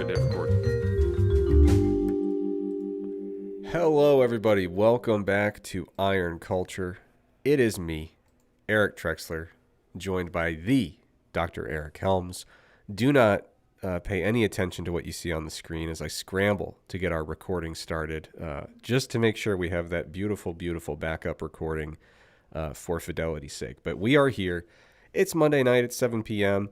to hit record. Hello, everybody. Welcome back to Iron Culture. It is me, Eric Trexler, joined by the Dr. Eric Helms. Do not pay any attention to what you see on the screen as I scramble to get our recording started, just to make sure we have that beautiful, beautiful backup recording for fidelity's sake. But we are here. It's Monday night at 7 p.m.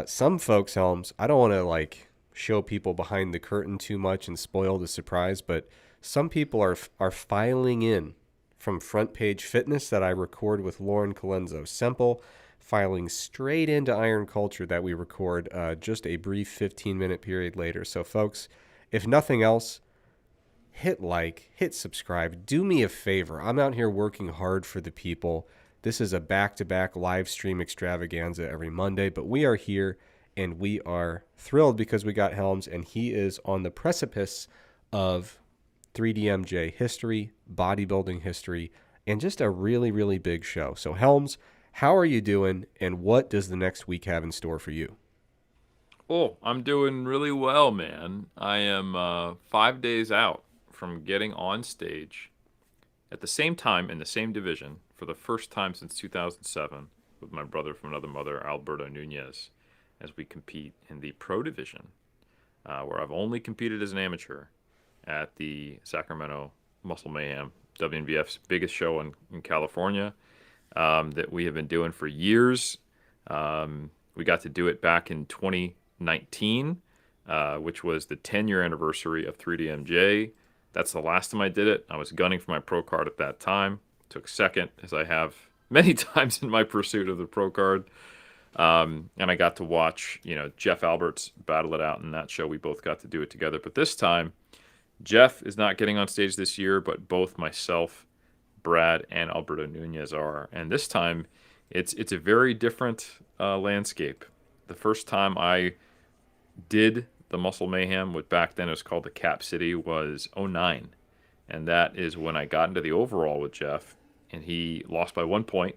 Some folks, Helms, I don't want to show people behind the curtain too much and spoil the surprise, but some people are filing in from Front Page Fitness that I record with Lauren Colenso Semple, filing straight into Iron Culture that we record just a brief 15-minute period later. So, folks, if nothing else, hit like, hit subscribe. Do me a favor. I'm out here working hard for the people. This is a back-to-back live stream extravaganza every Monday, but we are here and we are thrilled because we got Helms, and he is on the precipice of 3DMJ history, bodybuilding history, and just a really, really big show. So, Helms, how are you doing, and what does the next week have in store for you? Oh, I'm doing really well, man. I am 5 days out from getting on stage at the same time in the same division for the first time since 2007 with my brother from another mother, Alberto Nunez, as we compete in the pro division, where I've only competed as an amateur at the Sacramento Muscle Mayhem, WNBF's biggest show in California, that we have been doing for years. We got to do it back in 2019, which was the 10-year anniversary of 3DMJ. That's the last time I did it. I was gunning for my pro card at that time. Took second, as I have many times in my pursuit of the pro card. And I got to watch, Jeff Alberts battle it out in that show. We both got to do it together. But this time, Jeff is not getting on stage this year, but both myself, Brad, and Alberto Nunez are. And this time, it's a very different landscape. The first time I did the Muscle Mayhem, what back then it was called the Cap City, was '09. And that is when I got into the overall with Jeff, and he lost by 1 point.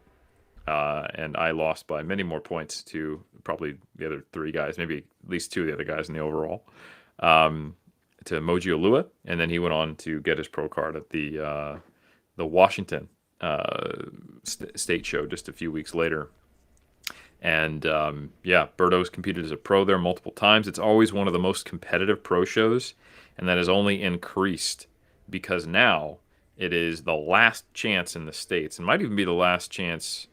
And I lost by many more points to probably the other three guys, maybe at least two of the other guys in the overall. To Moji Olua, and then he went on to get his pro card at the Washington state show just a few weeks later. And Berto's competed as a pro there multiple times. It's always one of the most competitive pro shows, and that has only increased because now it is the last chance in the States, and might even be the last chance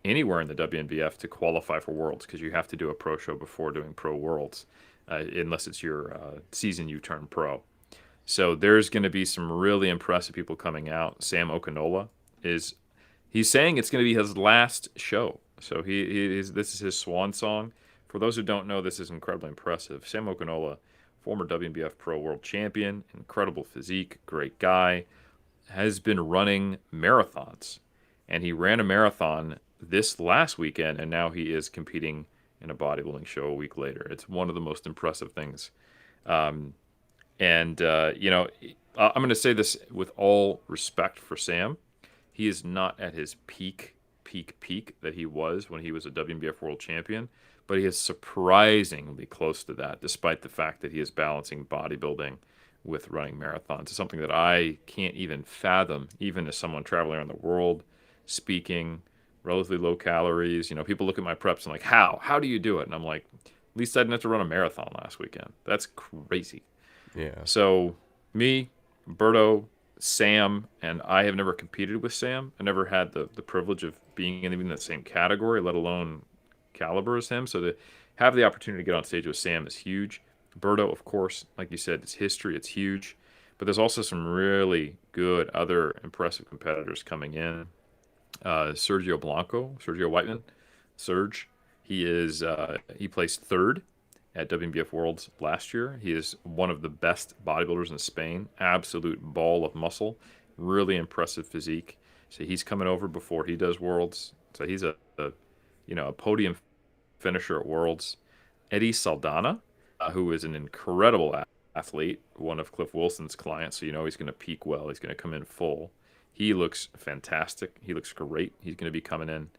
anywhere in the WNBF to qualify for Worlds, because you have to do a pro show before doing pro Worlds. Unless it's your season you turn pro. So there's going to be some really impressive people coming out. Sam Okinola he's saying it's going to be his last show. So this is his swan song. For those who don't know, this is incredibly impressive. Sam Okinola, former WNBF Pro World Champion, incredible physique, great guy, has been running marathons. And he ran a marathon this last weekend, and now he is competing in a bodybuilding show a week later. It's one of the most impressive things. I'm going to say this with all respect for Sam. He is not at his peak that he was when he was a WNBF World Champion, but he is surprisingly close to that, despite the fact that he is balancing bodybuilding with running marathons. It's something that I can't even fathom, even as someone traveling around the world, speaking relatively low calories. People look at my preps and how do you do it? And I'm like, at least I didn't have to run a marathon last weekend. That's crazy. Yeah. So me, Berto, Sam, and I have never competed with Sam. I never had the privilege of being in even the same category, let alone caliber as him. So to have the opportunity to get on stage with Sam is huge. Berto, of course, like you said, it's history. It's huge. But there's also some really good other impressive competitors coming in. Sergio Whiteman, Serge. He placed third at WNBF Worlds last year. He is one of the best bodybuilders in Spain. Absolute ball of muscle, really impressive physique. So he's coming over before he does Worlds. So he's a podium finisher at Worlds. Eddie Saldana, who is an incredible athlete, one of Cliff Wilson's clients. So he's going to peak well. He's going to come in full. He looks fantastic. He looks great. He's going to be coming in.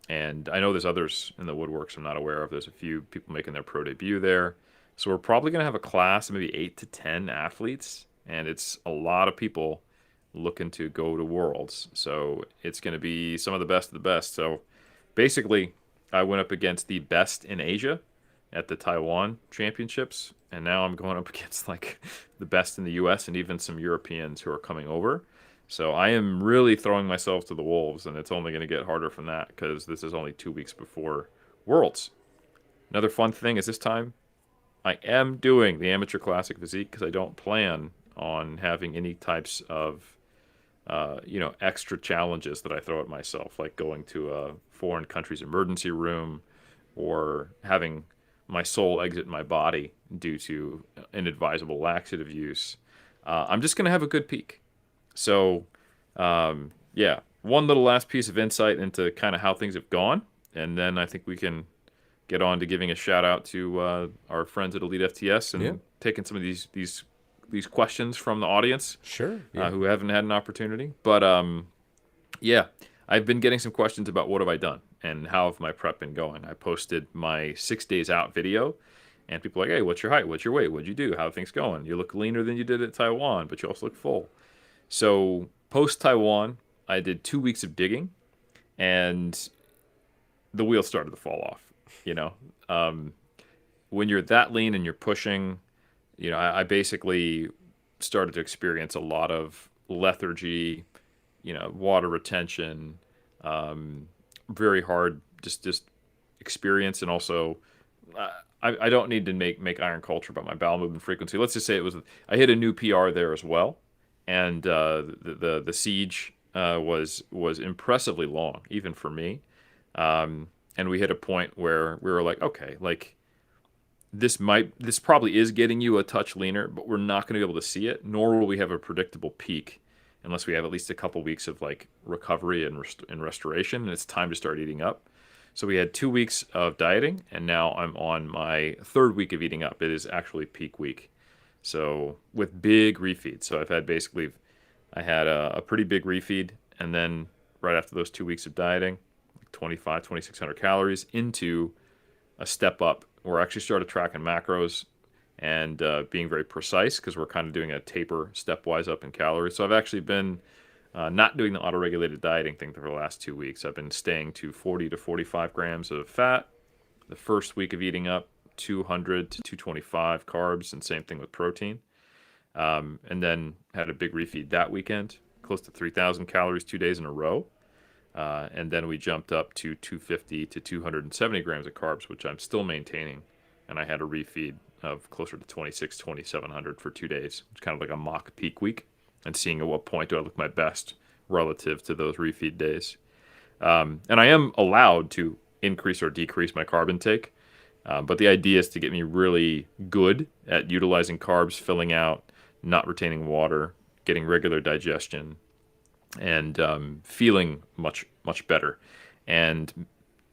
And I know there's others in the woodworks I'm not aware of. There's a few people making their pro debut there. So we're probably going to have a class of maybe 8 to 10 athletes, and it's a lot of people looking to go to Worlds. So it's going to be some of the best of the best. So basically, I went up against the best in Asia at the Taiwan Championships, and now I'm going up against like the best in the US and even some Europeans who are coming over. So I am really throwing myself to the wolves, and it's only going to get harder from that because this is only 2 weeks before Worlds. Another fun thing is this time I am doing the amateur classic physique because I don't plan on having any types of extra challenges that I throw at myself, like going to a foreign country's emergency room or having my soul exit my body due to inadvisable laxative use. I'm just going to have a good peak. So, yeah, one little last piece of insight into kind of how things have gone, and then I think we can get on to giving a shout out to our friends at Elite FTS Yeah. and taking some of these questions from the audience Sure. Yeah. who haven't had an opportunity. But yeah, I've been getting some questions about what have I done and how have my prep been going. I posted my 6 days out video, and people are like, hey, what's your height? What's your weight? What'd you do? How are things going? You look leaner than you did at Taiwan, but you also look full. So post Taiwan, I did 2 weeks of digging, and the wheels started to fall off. You know, um, when you're that lean and you're pushing, I basically started to experience a lot of lethargy, water retention, um, very hard just experience, and also I don't need to make iron culture about my bowel movement frequency. Let's just say I hit a new PR there as well, and the siege was impressively long even for me, and we hit a point where we were like, okay, like this probably is getting you a touch leaner, but we're not going to be able to see it, nor will we have a predictable peak unless we have at least a couple weeks of like recovery and restoration, and it's time to start eating up. So we had 2 weeks of dieting, and now I'm on my third week of eating up. It is actually peak week. So with big refeeds. So I had a pretty big refeed, and then right after those 2 weeks of dieting, 2,600 calories into a step up. We're actually started tracking macros and being very precise because we're kind of doing a taper stepwise up in calories. So I've actually been not doing the auto-regulated dieting thing for the last 2 weeks. I've been staying to 40 to 45 grams of fat. The first week of eating up, 200 to 225 carbs, and same thing with protein. And then had a big refeed that weekend, close to 3,000 calories 2 days in a row. And then we jumped up to 250 to 270 grams of carbs, which I'm still maintaining. And I had a refeed of closer to 2,700 for 2 days. It's kind of like a mock peak week, and seeing at what point do I look my best relative to those refeed days. And I am allowed to increase or decrease my carb intake, but the idea is to get me really good at utilizing carbs, filling out, not retaining water, getting regular digestion, and feeling much better. And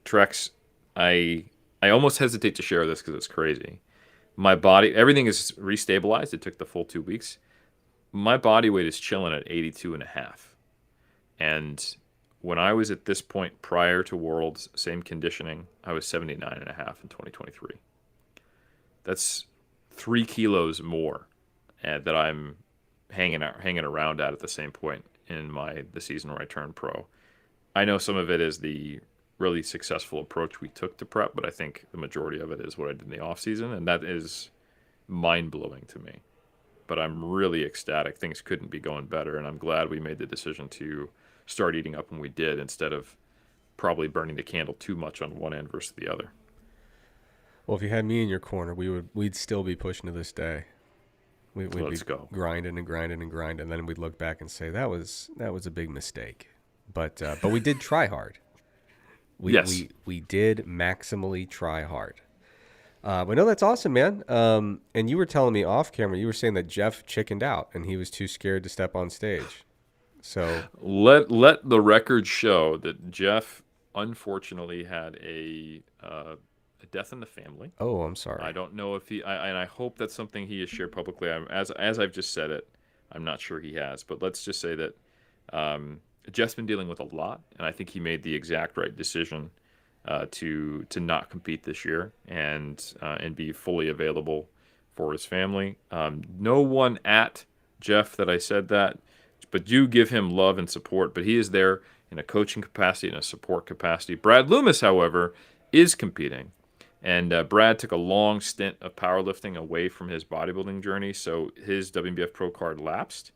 Trex, I almost hesitate to share this because it's crazy. My body, everything is restabilized. It took the full 2 weeks. My body weight is chilling at 82 and a half. And when I was at this point prior to Worlds, same conditioning, I was 79 and a half in 2023. That's 3 kilos more that I'm hanging around at the same point in the season where I turned pro. I know some of it is the really successful approach we took to prep, but I think the majority of it is what I did in the off season, and that is mind blowing to me. But I'm really ecstatic. Things couldn't be going better, and I'm glad we made the decision to start eating up when we did instead of probably burning the candle too much on one end versus the other. Well, if you had me in your corner, we'd still be pushing to this day. We'd Let's be go. grinding and grinding and grinding, and then we'd look back and say that was a big mistake. But we did try hard. Yes. We did maximally try hard. But no, that's awesome, man. And you were telling me off camera, you were saying that Jeff chickened out and he was too scared to step on stage. So Let the record show that Jeff unfortunately had a death in the family. oh, I'm sorry. I don't know if and I hope that's something he has shared publicly. As I've just said it, I'm not sure he has, but let's just say that Jeff's been dealing with a lot, and I think he made the exact right decision to not compete this year and be fully available for his family. No one at Jeff that I said that, but do give him love and support. But he is there in a coaching capacity and a support capacity. Brad Loomis, however, is competing. And Brad took a long stint of powerlifting away from his bodybuilding journey, so his WNBF Pro card lapsed.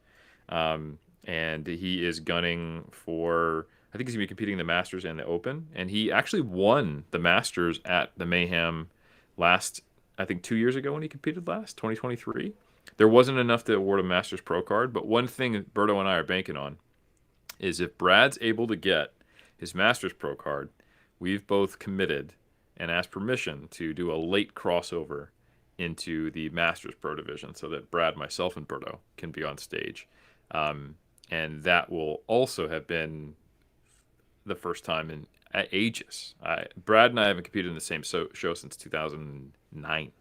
And he is gunning for, I think he's going to be competing in the Masters and the Open. And he actually won the Masters at the Mayhem last, I think 2 years ago when he competed last, 2023. There wasn't enough to award a Masters Pro card, but one thing Berto and I are banking on is if Brad's able to get his Masters Pro card, we've both committed and asked permission to do a late crossover into the Masters Pro division so that Brad, myself, and Berto can be on stage. And that will also have been the first time in ages. Brad and I haven't competed in the same show since 2009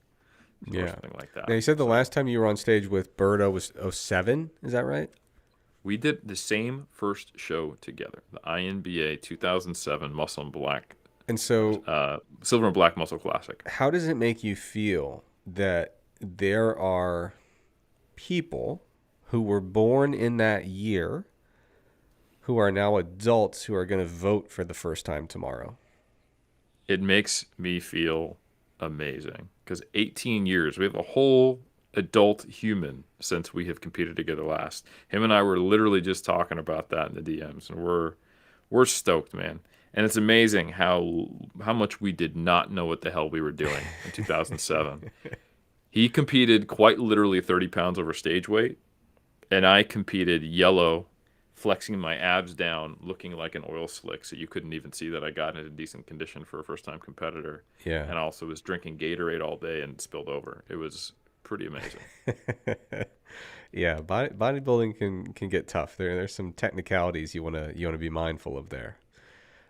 or Yeah. something like Now that. you said the So last time you were on stage with Berto was '07. Is that right? we did the same first show together, the INBA 2007 Muscle and Black, And so, Silver and Black Muscle Classic. how does it make you feel that there are people who were born in that year who are now adults who are going to vote for the first time tomorrow? It makes me feel amazing because 18 years, we have a whole adult human since we have competed together last. Him and I were literally just talking about that in the DMs, and we're stoked, man. And it's amazing how much we did not know what the hell we were doing in 2007. He competed quite literally 30 pounds over stage weight, and I competed yellow, flexing my abs down, looking like an oil slick, so you couldn't even see that I got into decent condition for a first-time competitor. Yeah. And I also was drinking Gatorade all day and spilled over. It was pretty amazing. Yeah, bodybuilding can get tough. There's some technicalities you wanna be mindful of there.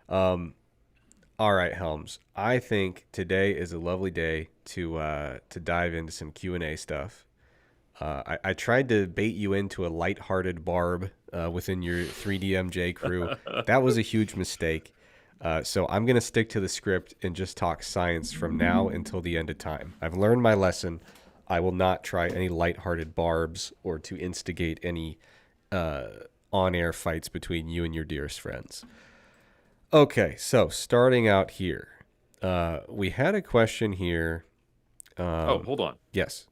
All right, Helms. I think today is a lovely day to dive into some Q&A stuff. I tried to bait you into a lighthearted barb within your 3DMJ crew. That was a huge mistake. So I'm going to stick to the script and just talk science from now until the end of time. I've learned my lesson. I will not try any lighthearted barbs or to instigate any on-air fights between you and your dearest friends. Okay, so starting out here, we had a question here. Oh, hold on. Yes.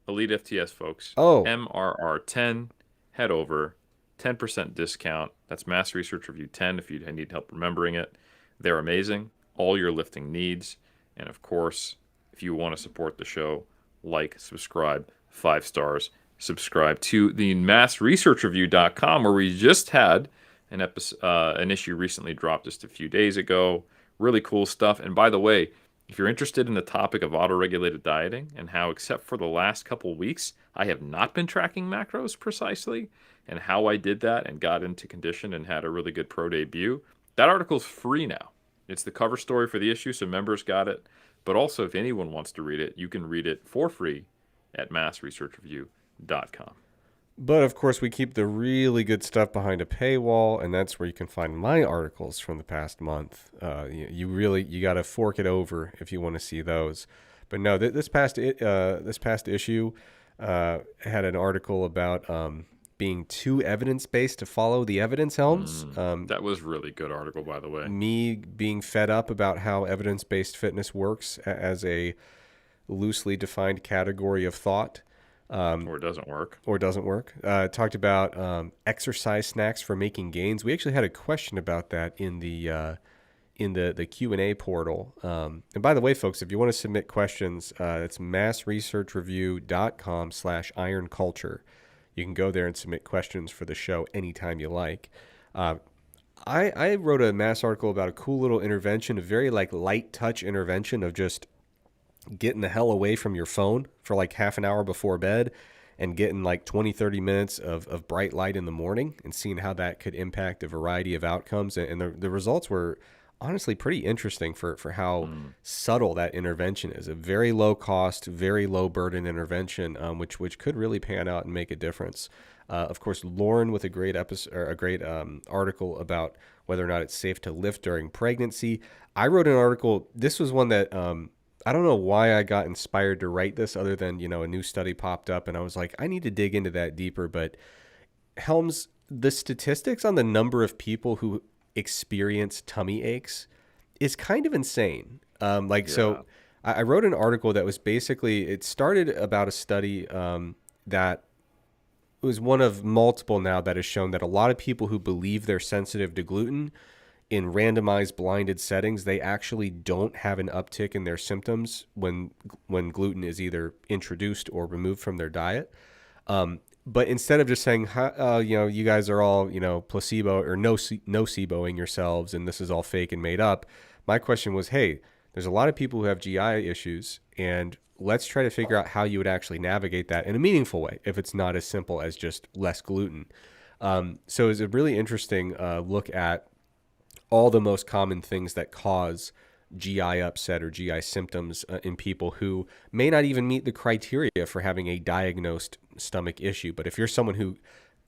Elite FTS folks. Oh. MRR10. Head over. 10% discount. That's Mass Research Review 10 if you need help remembering it. They're amazing. All your lifting needs. And of course, if you want to support the show, like, subscribe, 5 stars. Subscribe to the massresearchreview.com where we just had an issue recently dropped just a few days ago. Really cool stuff. And by the way, if you're interested in the topic of auto-regulated dieting and how, except for the last couple weeks, I have not been tracking macros precisely and how I did that and got into condition and had a really good pro debut, that article's free now. It's the cover story for the issue, so members got it. But also, if anyone wants to read it, you can read it for free at massresearchreview.com. But of course, we keep the really good stuff behind a paywall, and that's where you can find my articles from the past month. You got to fork it over if you want to see those. But no, this past issue had an article about being too evidence-based to follow the evidence, Helms. That was really good article, by the way. Me being fed up about how evidence-based fitness works as a loosely defined category of thought. Or it doesn't work. Talked about exercise snacks for making gains. We actually had a question about that in the Q&A portal. And by the way, folks, if you want to submit questions, it's massresearchreview.com/ironculture. You can go there and submit questions for the show anytime you like. I wrote a mass article about a cool little intervention, a very light touch intervention of just getting the hell away from your phone for half an hour before bed and getting 20-30 minutes of bright light in the morning and seeing how that could impact a variety of outcomes. And the results were honestly pretty interesting for how subtle that intervention is. A very low cost, very low burden intervention, which could really pan out and make a difference. Of course, Lauren with a great article about whether or not it's safe to lift during pregnancy. I wrote an article. This was one that I don't know why I got inspired to write this other than, a new study popped up and I was like, I need to dig into that deeper. But Helms, the statistics on the number of people who experience tummy aches is kind of insane. Yeah. I wrote an article that was basically, it started about a study that was one of multiple now that has shown that a lot of people who believe they're sensitive to gluten in randomized blinded settings, they actually don't have an uptick in their symptoms when gluten is either introduced or removed from their diet. But instead of just saying, you guys are all, placebo or noceboing yourselves and this is all fake and made up, my question was, hey, there's a lot of people who have GI issues, and let's try to figure out how you would actually navigate that in a meaningful way if it's not as simple as just less gluten. So it's a really interesting look at all the most common things that cause GI upset or GI symptoms in people who may not even meet the criteria for having a diagnosed stomach issue. But if you're someone who,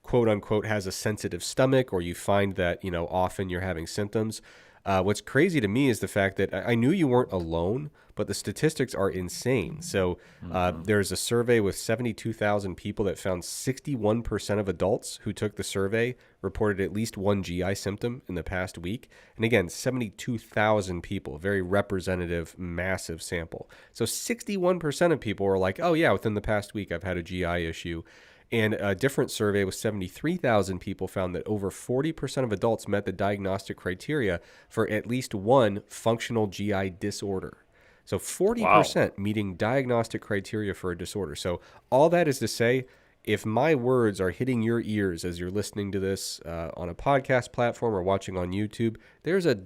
quote unquote, has a sensitive stomach, or you find that, often you're having symptoms, what's crazy to me is the fact that I knew you weren't alone, but the statistics are insane. So Hmm. there's a survey with 72,000 people that found 61% of adults who took the survey reported at least one GI symptom in the past week. And again, 72,000 people, very representative, massive sample. So 61% of people were like, oh, yeah, within the past week, I've had a GI issue. And a different survey with 73,000 people found that over 40% of adults met the diagnostic criteria for at least one functional GI disorder. So Wow. 40% meeting diagnostic criteria for a disorder. So all that is to say, if my words are hitting your ears as you're listening to this on a podcast platform or watching on YouTube, there's a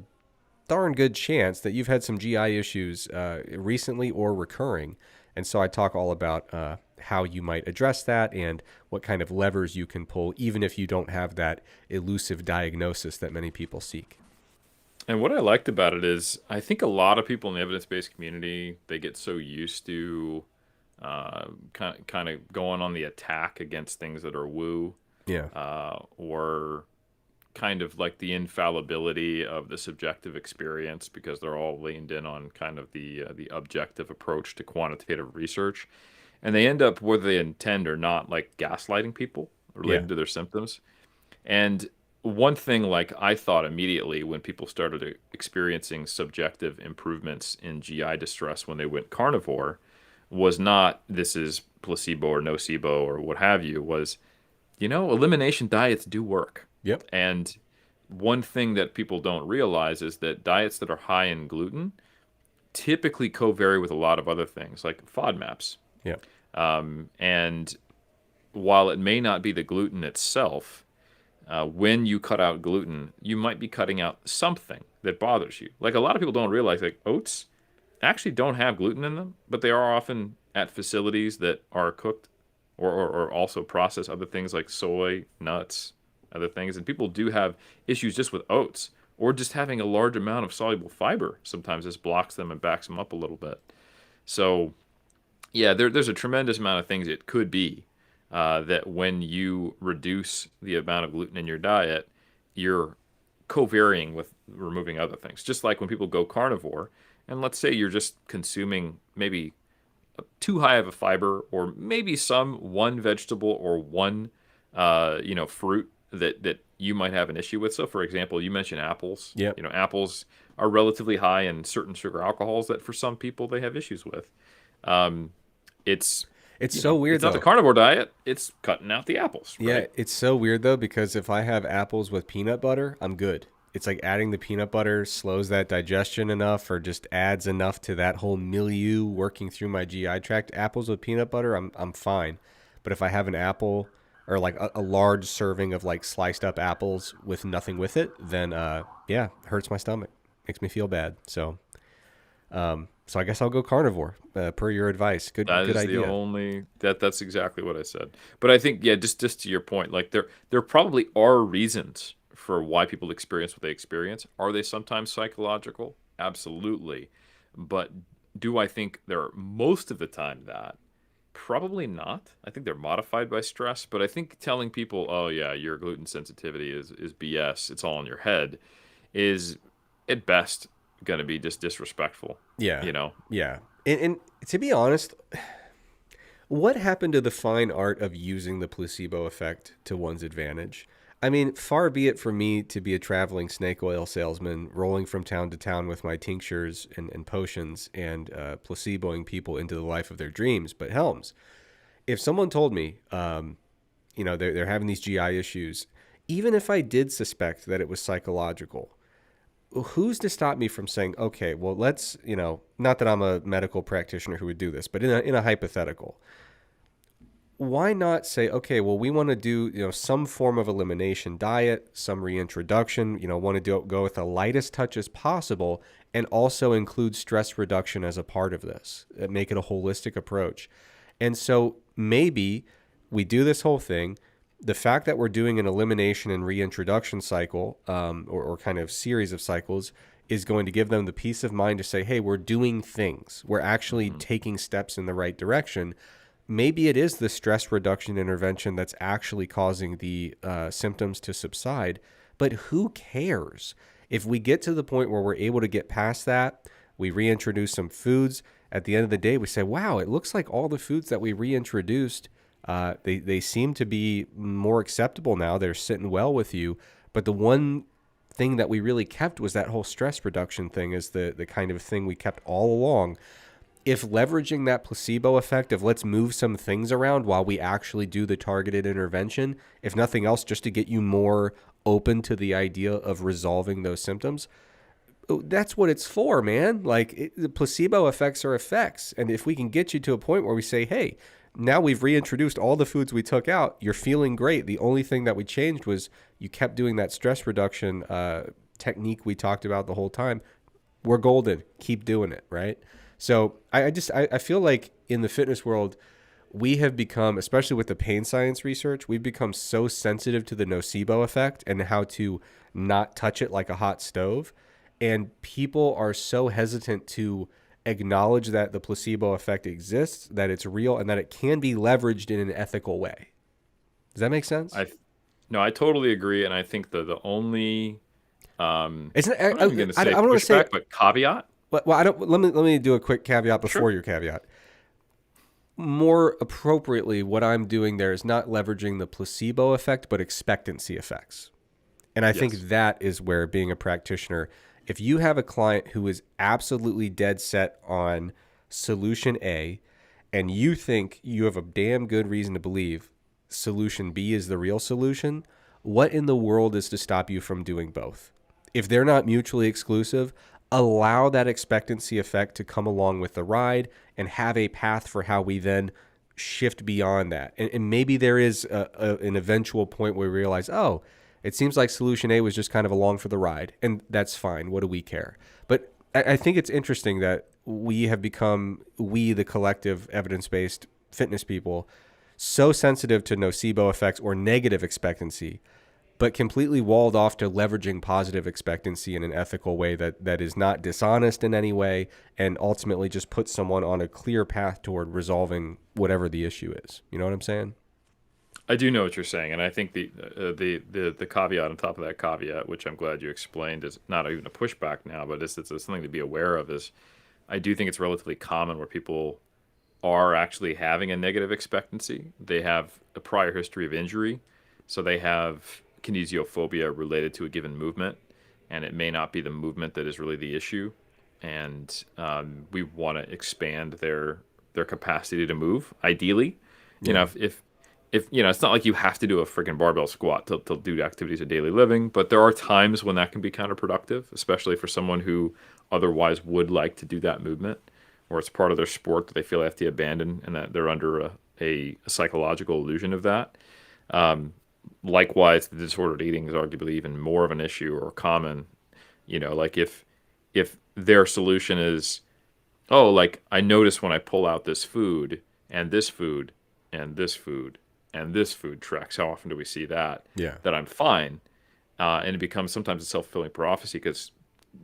darn good chance that you've had some GI issues recently or recurring. And so I talk all about how you might address that and what kind of levers you can pull, even if you don't have that elusive diagnosis that many people seek. And what I liked about it is I think a lot of people in the evidence-based community, they get so used to kind of going on the attack against things that are woo, Yeah. or kind of like the infallibility of the subjective experience because they're all leaned in on kind of the objective approach to quantitative research, and they end up, whether they intend or not, like gaslighting people Yeah. related to their symptoms. And one thing, like I thought immediately when people started experiencing subjective improvements in GI distress when they went carnivore, was not this is placebo or nocebo or what have you, was, elimination diets do work. Yep. And one thing that people don't realize is that diets that are high in gluten typically co-vary with a lot of other things, like FODMAPs. Yeah. And while it may not be the gluten itself, when you cut out gluten, you might be cutting out something that bothers you. Like a lot of people don't realize, like oats actually don't have gluten in them, but they are often at facilities that are cooked or also process other things like soy, nuts, other things. And people do have issues just with oats or just having a large amount of soluble fiber. Sometimes this blocks them and backs them up a little bit. So, yeah, there's a tremendous amount of things it could be that when you reduce the amount of gluten in your diet, you're co-varying with removing other things. Just like when people go carnivore, and let's say you're just consuming maybe too high of a fiber, or maybe some one vegetable or one fruit that you might have an issue with. So, for example, you mentioned apples. Yep. Apples are relatively high in certain sugar alcohols that for some people they have issues with. Um, it's It's so weird it's not the though. carnivore diet. It's cutting out the apples, Yeah, right? it's so weird though because if I have apples with peanut butter, I'm good. It's like adding the peanut butter slows that digestion enough or just adds enough to that whole milieu working through my GI tract. Apples with peanut butter, I'm fine. But if I have an apple or like a large serving of like sliced up apples with nothing with it, then yeah, hurts my stomach. Makes me feel bad. So I guess I'll go carnivore per your advice. That Good is the idea. only that's exactly what I said. But I think, yeah, just to your point, like there probably are reasons for why people experience what they experience. Are they sometimes psychological? Absolutely. But do I think they're most of the time that? Probably not. I think they're modified by stress, but I think telling people, "Oh yeah, your gluten sensitivity is BS. It's all in your head," is at best going to be just disrespectful, Yeah. you know? Yeah. And to be honest, what happened to the fine art of using the placebo effect to one's advantage? I mean, far be it for me to be a traveling snake oil salesman, rolling from town to town with my tinctures and potions and placeboing people into the life of their dreams. But Helms, if someone told me, they're having these GI issues, even if I did suspect that it was psychological, who's to stop me from saying, okay, well, let's, not that I'm a medical practitioner who would do this, but in a hypothetical, why not say, okay, well, we want to do, some form of elimination diet, some reintroduction, want to go with the lightest touch as possible, and also include stress reduction as a part of this, make it a holistic approach. And so maybe we do this whole thing. The fact that we're doing an elimination and reintroduction cycle, or kind of series of cycles, is going to give them the peace of mind to say, hey, we're doing things. We're actually Hmm. taking steps in the right direction. Maybe it is the stress reduction intervention that's actually causing the symptoms to subside. But who cares? If we get to the point where we're able to get past that, we reintroduce some foods. At the end of the day, we say, wow, it looks like all the foods that we reintroduced, they seem to be more acceptable now. They're sitting well with you. But the one thing that we really kept was that whole stress reduction thing, is the kind of thing we kept all along. If leveraging that placebo effect of let's move some things around while we actually do the targeted intervention, if nothing else, just to get you more open to the idea of resolving those symptoms, that's what it's for, man. The placebo effects are effects. And if we can get you to a point where we say, hey, now we've reintroduced all the foods we took out, you're feeling great. The only thing that we changed was you kept doing that stress reduction technique we talked about the whole time. We're golden. Keep doing it, right? So I feel like in the fitness world, we have become, especially with the pain science research, we've become so sensitive to the nocebo effect and how to not touch it like a hot stove. And people are so hesitant to acknowledge that the placebo effect exists, that it's real, and that it can be leveraged in an ethical way. Does that make sense? I No, I totally agree, and I think the only Isn't I'm not even going to I say don't want to say, pushback, but caveat. well, I don't, let me do a quick caveat before Sure. your caveat. More appropriately, what I'm doing there is not leveraging the placebo effect, but expectancy effects. And I think Yes. that is where being a practitioner, if you have a client who is absolutely dead set on solution A, and you think you have a damn good reason to believe solution B is the real solution, what in the world is to stop you from doing both? If they're not mutually exclusive, allow that expectancy effect to come along with the ride and have a path for how we then shift beyond that. And maybe there is an eventual point where we realize, oh, it seems like solution A was just kind of along for the ride, and that's fine. What do we care? But I think it's interesting that we have become, we, the collective evidence based fitness people, so sensitive to nocebo effects or negative expectancy, but completely walled off to leveraging positive expectancy in an ethical way that is not dishonest in any way, and ultimately just puts someone on a clear path toward resolving whatever the issue is. You know what I'm saying? I do know what you're saying, and I think the caveat on top of that caveat, which I'm glad you explained, is not even a pushback now, but it's something to be aware of. Is I do think it's relatively common where people are actually having a negative expectancy. They have a prior history of injury, so they have kinesiophobia related to a given movement, and it may not be the movement that is really the issue. And we want to expand their capacity to move, ideally. You know, Yeah. if it's not like you have to do a freaking barbell squat to do activities of daily living, but there are times when that can be counterproductive, especially for someone who otherwise would like to do that movement, or it's part of their sport that they feel they have to abandon, and that they're under a psychological illusion of that. Likewise, the disordered eating is arguably even more of an issue or common. Like if their solution is, oh, like I notice when I pull out this food and this food and this food and this food Trex, how often do we see that? Yeah. That I'm fine, and it becomes sometimes a self-fulfilling prophecy because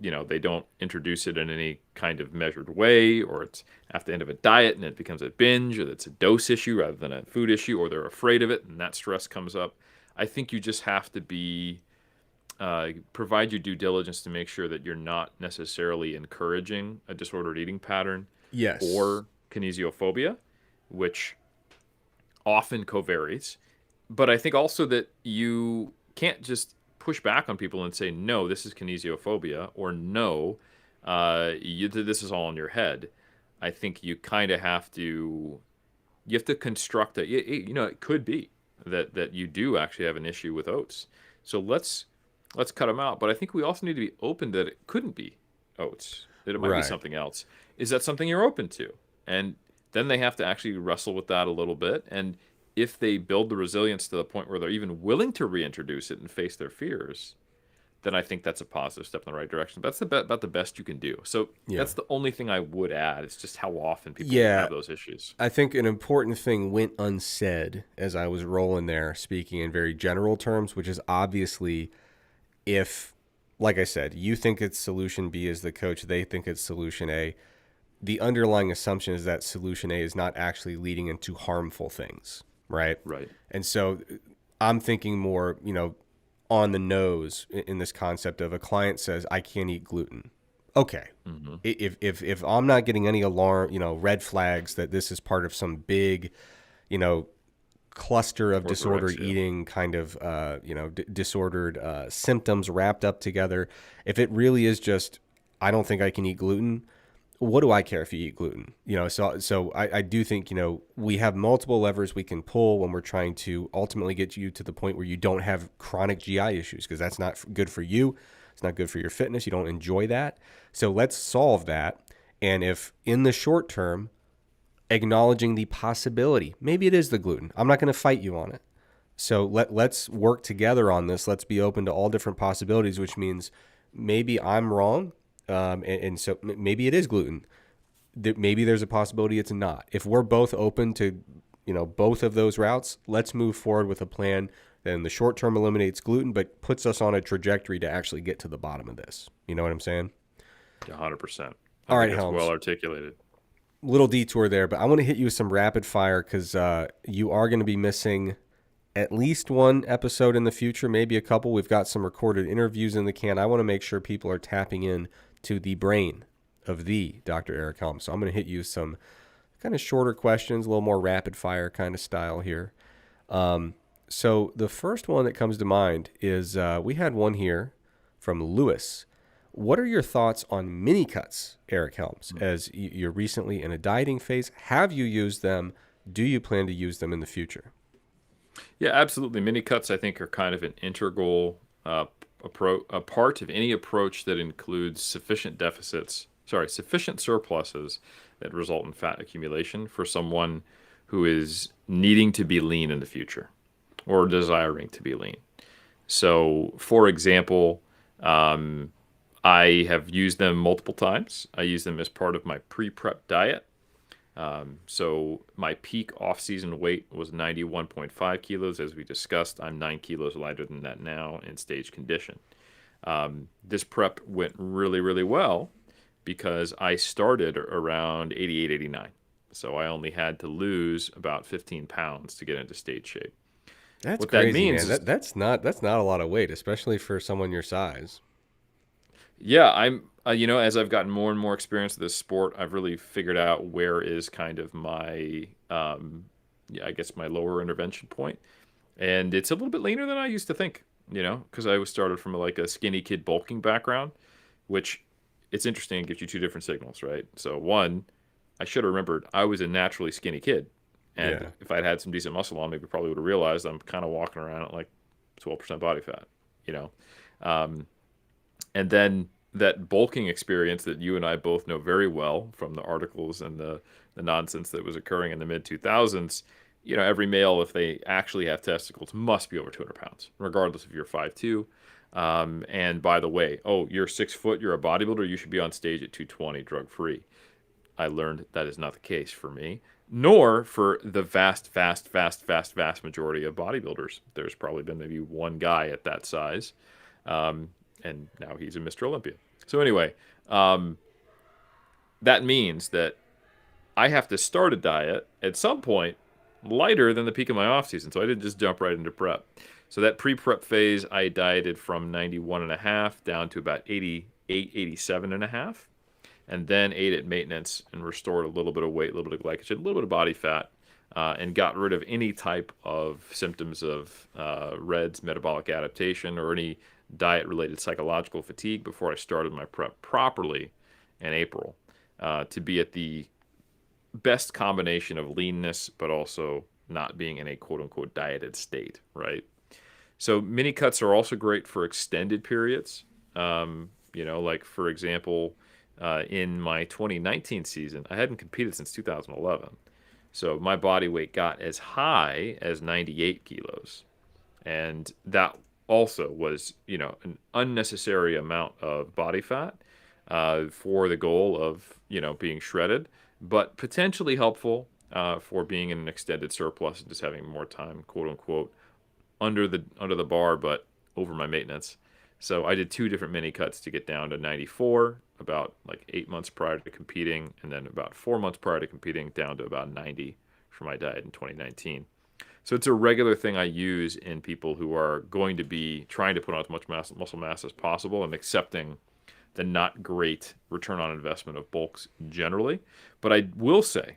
they don't introduce it in any kind of measured way, or it's at the end of a diet and it becomes a binge, or it's a dose issue rather than a food issue, or they're afraid of it and that stress comes up. I think you just have to be provide your due diligence to make sure that you're not necessarily encouraging a disordered eating pattern Yes. or kinesiophobia, which often covaries. But I think also that you can't just push back on people and say, no, this is kinesiophobia, or no, this is all in your head. I think you kind of have to construct it. It could be that you do actually have an issue with oats. So let's cut them out. But I think we also need to be open that it couldn't be oats, that it might be Right. something else. Is that something you're open to? And then they have to actually wrestle with that a little bit. And if they build the resilience to the point where they're even willing to reintroduce it and face their fears, then I think that's a positive step in the right direction. But that's about the best you can do. So Yeah. that's the only thing I would add. It's just how often people Yeah. have those issues. I think an important thing went unsaid as I was rolling there, speaking in very general terms, which is obviously if, like I said, you think it's solution B as the coach, they think it's solution A. The underlying assumption is that solution A is not actually leading into harmful things, right? Right. And so I'm thinking more, on the nose in this concept of a client says, I can't eat gluten. Okay. Hmm. If I'm not getting any alarm, red flags that this is part of some big, you know, cluster of disordered Orthorexia. eating kind of, disordered symptoms wrapped up together, if it really is just, I don't think I can eat gluten, what do I care if you eat gluten? So I do think, we have multiple levers we can pull when we're trying to ultimately get you to the point where you don't have chronic GI issues, because that's not good for you. It's not good for your fitness. You don't enjoy that. So let's solve that. And if in the short term, acknowledging the possibility, maybe it is the gluten, I'm not going to fight you on it. So let's work together on this. Let's be open to all different possibilities, which means maybe I'm wrong, and so maybe it is gluten. Maybe there's a possibility it's not. If we're both open to, both of those routes, let's move forward with a plan that in the short term eliminates gluten, but puts us on a trajectory to actually get to the bottom of this. You know what I'm saying? 100%. I All think right, that's well Helms. articulated. Little detour there, but I want to hit you with some rapid fire because you are going to be missing at least one episode in the future, maybe a couple. We've got some recorded interviews in the can. I want to make sure people are tapping in to the brain of the Dr. Eric Helms. So I'm going to hit you some kind of shorter questions, a little more rapid fire kind of style here. So the first one that comes to mind is we had one here from Lewis. What are your thoughts on mini cuts, Eric Helms, as you're recently in a dieting phase? Have you used them? Do you plan to use them in the future? Yeah, absolutely. Mini cuts, I think, are kind of an integral a part of any approach that includes sufficient surpluses that result in fat accumulation for someone who is needing to be lean in the future or desiring to be lean. So, for example, um, I have used them multiple times. I use them as part of my pre-prep diet. So my peak off-season weight was 91.5 kilos. As we discussed, I'm 9 kilos lighter than that now in stage condition. This prep went really, really well because I started around 88, 89. So I only had to lose about 15 pounds to get into stage shape. That's What that crazy, means man. is, That's not a lot of weight, especially for someone your size. yeah, as I've gotten more and more experience with this sport, I've really figured out where is kind of my, yeah, I guess my lower intervention point. And it's a little bit leaner than I used to think, because I was started from like a skinny kid bulking background, which it's interesting. It gives you two different signals, right? So one, I should have remembered I was a naturally skinny kid. And Yeah. if I'd had some decent muscle on, maybe probably would have realized I'm kind of walking around at like 12% body fat, you know? Um, and then that bulking experience that you and I both know very well from the articles and the nonsense that was occurring in the mid 2000s, every male, if they actually have testicles, must be over 200 pounds, regardless if you're 5'2". And by the way, oh, you're 6 foot, you're a bodybuilder, you should be on stage at 220 drug free. I learned that is not the case for me, nor for the vast, vast, vast, vast, vast majority of bodybuilders. There's probably been maybe one guy at that size, um, and now he's a Mr. Olympia. So anyway, um, that means that I have to start a diet at some point lighter than the peak of my off season. So I didn't just jump right into prep. So that pre-prep phase, I dieted from 91 and a half down to about 88, 87 and a half, and then ate at maintenance and restored a little bit of weight, a little bit of glycogen, a little bit of body fat, and got rid of any type of symptoms of REDS, metabolic adaptation, or any diet-related psychological fatigue before I started my prep properly in April, to be at the best combination of leanness, but also not being in a quote-unquote dieted state, right? So mini cuts are also great for extended periods. Like for example, in my 2019 season, I hadn't competed since 2011. So my body weight got as high as 98 kilos. And that also was, an unnecessary amount of body fat for the goal of, being shredded, but potentially helpful for being in an extended surplus and just having more time, quote unquote, under the bar, but over my maintenance. So I did two different mini cuts to get down to 94, about like 8 months prior to competing, and then about 4 months prior to competing, down to about 90 for my diet in 2019. So it's a regular thing I use in people who are going to be trying to put on as much muscle mass as possible and accepting the not great return on investment of bulks generally. But I will say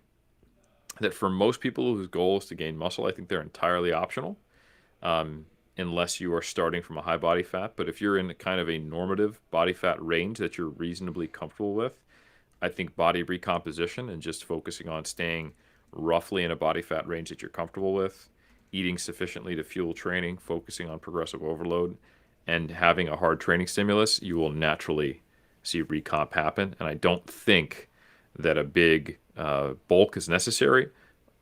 that for most people whose goal is to gain muscle, I think they're entirely optional, unless you are starting from a high body fat. But if you're in kind of a normative body fat range that you're reasonably comfortable with, I think body recomposition and just focusing on staying roughly in a body fat range that you're comfortable with, eating sufficiently to fuel training, focusing on progressive overload, and having a hard training stimulus, you will naturally see recomp happen. And I don't think that a big bulk is necessary.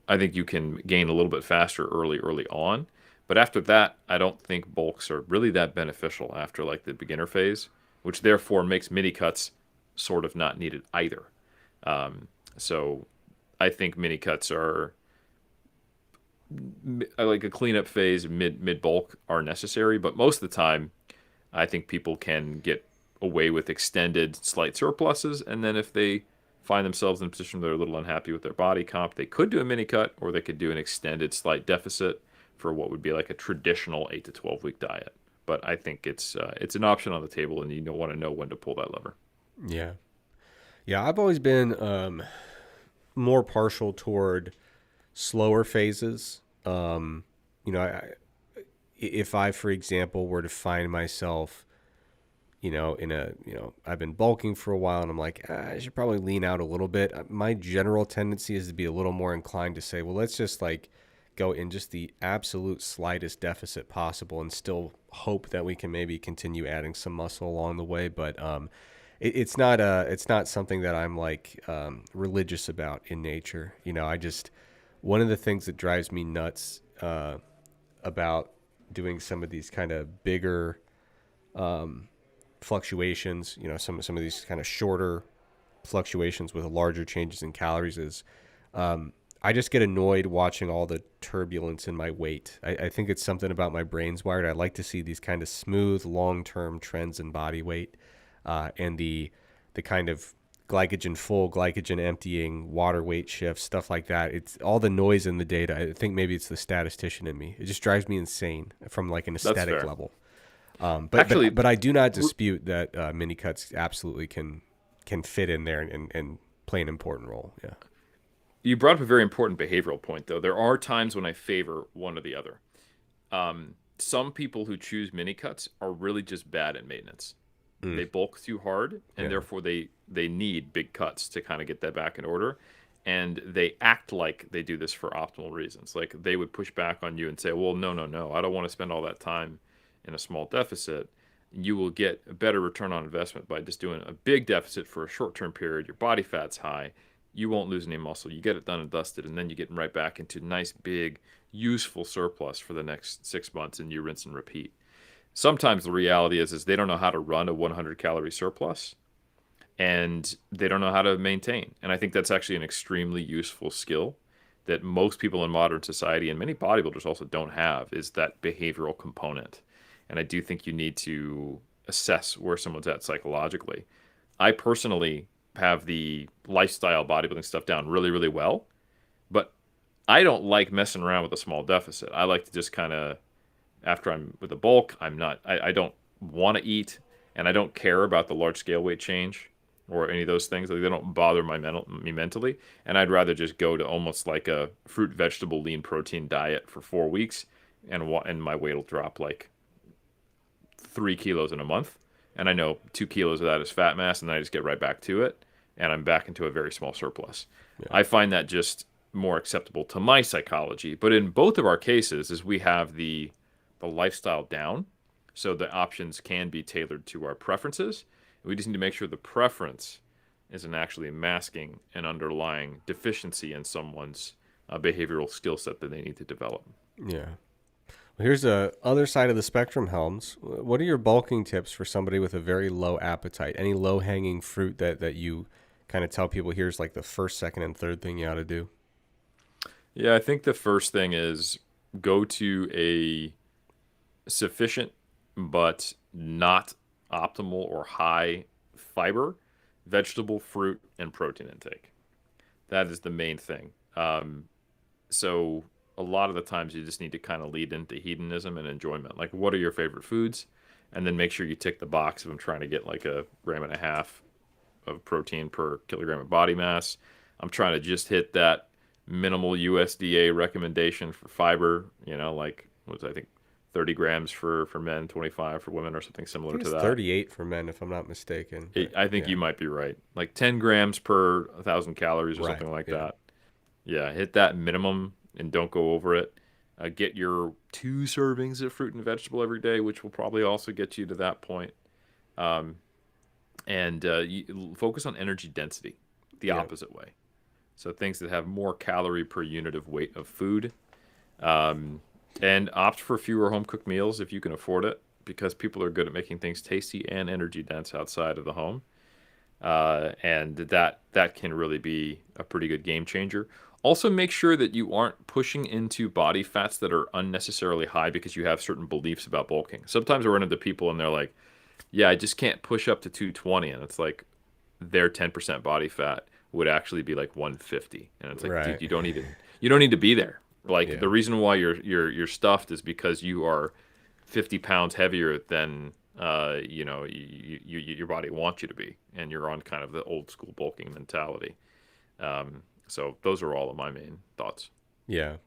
I think you can gain a little bit faster early on. But after that, I don't think bulks are really that beneficial after like the beginner phase, which therefore makes mini cuts sort of not needed either. So I think mini cuts are like a cleanup phase, mid bulk are necessary, but most of the time, I think people can get away with extended slight surpluses, and then if they find themselves in a position where they're a little unhappy with their body comp, they could do a mini cut, or they could do an extended slight deficit for what would be like a traditional 8 to 12 week diet. But I think it's an option on the table, and you don't want to know when to pull that lever. Yeah. Yeah, I've always been more partial toward slower phases. If I, for example, were to find myself, I've been bulking for a while and I'm like, I should probably lean out a little bit. My general tendency is to be a little more inclined to say, well, let's just like go in just the absolute slightest deficit possible and still hope that we can maybe continue adding some muscle along the way. But it's not something that I'm like religious about in nature. One of the things that drives me nuts about doing some of these kind of bigger fluctuations, some of these kind of shorter fluctuations with larger changes in calories is I just get annoyed watching all the turbulence in my weight. I think it's something about my brain's wired. I like to see these kind of smooth, long-term trends in body weight, and the kind of glycogen emptying, water weight shifts, stuff like that. It's all the noise in the data. I think maybe it's the statistician in me. It just drives me insane from like an That's aesthetic fair. level. Actually, But I do not dispute that mini cuts absolutely can fit in there and play an important role. Yeah. you brought up a very important behavioral point, though. There are times when I favor one or the other. Some people who choose mini cuts are really just bad at maintenance. They bulk too hard, and Yeah. therefore they need big cuts to kind of get that back in order. And they act like they do this for optimal reasons. Like they would push back on you and say, "Well, no, no, no, I don't want to spend all that time in a small deficit. You will get a better return on investment by just doing a big deficit for a short-term period. Your body fat's high. You won't lose any muscle. You get it done and dusted, and then you get right back into nice, big, useful surplus for the next 6 months, and you rinse and repeat." Sometimes the reality is they don't know how to run a 100 calorie surplus, and they don't know how to maintain. And I think that's actually an extremely useful skill that most people in modern society and many bodybuilders also don't have, is that behavioral component. And I do think you need to assess where someone's at psychologically. I personally have the lifestyle bodybuilding stuff down really, really well, but I don't like messing around with a small deficit. I like to just kind of after I'm with the bulk, I don't want to eat, and I don't care about the large scale weight change or any of those things. Like, they don't bother me mentally, and I'd rather just go to almost like a fruit, vegetable, lean protein diet for 4 weeks, and my weight will drop like 3 kilos in a month, and I know 2 kilos of that is fat mass, and then I just get right back to it, and I'm back into a very small surplus. Yeah. I find that just more acceptable to my psychology. But in both of our cases, is we have the lifestyle down, so the options can be tailored to our preferences. We just need to make sure the preference isn't actually masking an underlying deficiency in someone's behavioral skill set that they need to develop. Yeah. Well, here's the other side of the spectrum, Helms. What are your bulking tips for somebody with a very low appetite? Any low hanging fruit that you kind of tell people here's like the first, second, and third thing you ought to do? Yeah, I think the first thing is go to a sufficient but not optimal or high fiber vegetable, fruit, and protein intake. That is the main thing. So a lot of the times you just need to kind of lead into hedonism and enjoyment. Like, what are your favorite foods? And then make sure you tick the box if I'm trying to get like a gram and a half of protein per kilogram of body mass. I'm trying to just hit that minimal USDA recommendation for fiber, like, what was I think 30 grams for men, 25 for women, or something I similar think to it's that. 38 for men, if I'm not mistaken. But I think yeah, you might be right. Like 10 grams per 1,000 calories or right. something like Yeah. that. Yeah, hit that minimum and don't go over it. Get your 2 servings of fruit and vegetable every day, which will probably also get you to that point. Um, and focus on energy density, the Yeah. opposite way. So things that have more calorie per unit of weight of food. Um, and opt for fewer home cooked meals if you can afford it, because people are good at making things tasty and energy dense outside of the home. And that can really be a pretty good game changer. Also, make sure that you aren't pushing into body fats that are unnecessarily high because you have certain beliefs about bulking. Sometimes I run into people and they're like, "Yeah, I just can't push up to 220," and it's like their 10% body fat would actually be like 150, and it's like, dude, Right. you don't need to be there. Like, Yeah. the reason why you're stuffed is because you are 50 pounds heavier than your body wants you to be, and you're on kind of the old school bulking mentality. So those are all of my main thoughts. Yeah.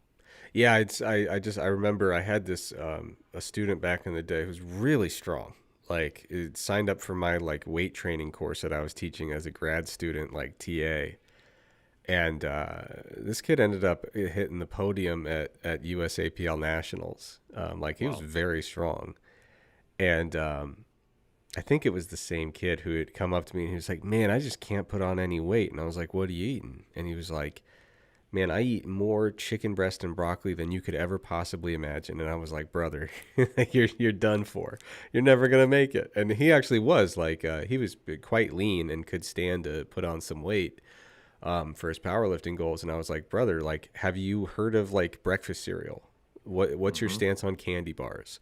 Yeah, I remember I had this a student back in the day who's really strong. Like it signed up for my like weight training course that I was teaching as a grad student, like TA. And this kid ended up hitting the podium at USAPL Nationals. Like he was Wow. very strong. And I think it was the same kid who had come up to me and he was like, "Man, I just can't put on any weight." And I was like, "What are you eating?" And he was like, "Man, I eat more chicken breast and broccoli than you could ever possibly imagine." And I was like, "Brother, you're done for. You're never gonna make it." And he actually was like, he was quite lean and could stand to put on some weight for his powerlifting goals. And I was like, "Brother, like, have you heard of like breakfast cereal? What's your Hmm. stance on candy bars?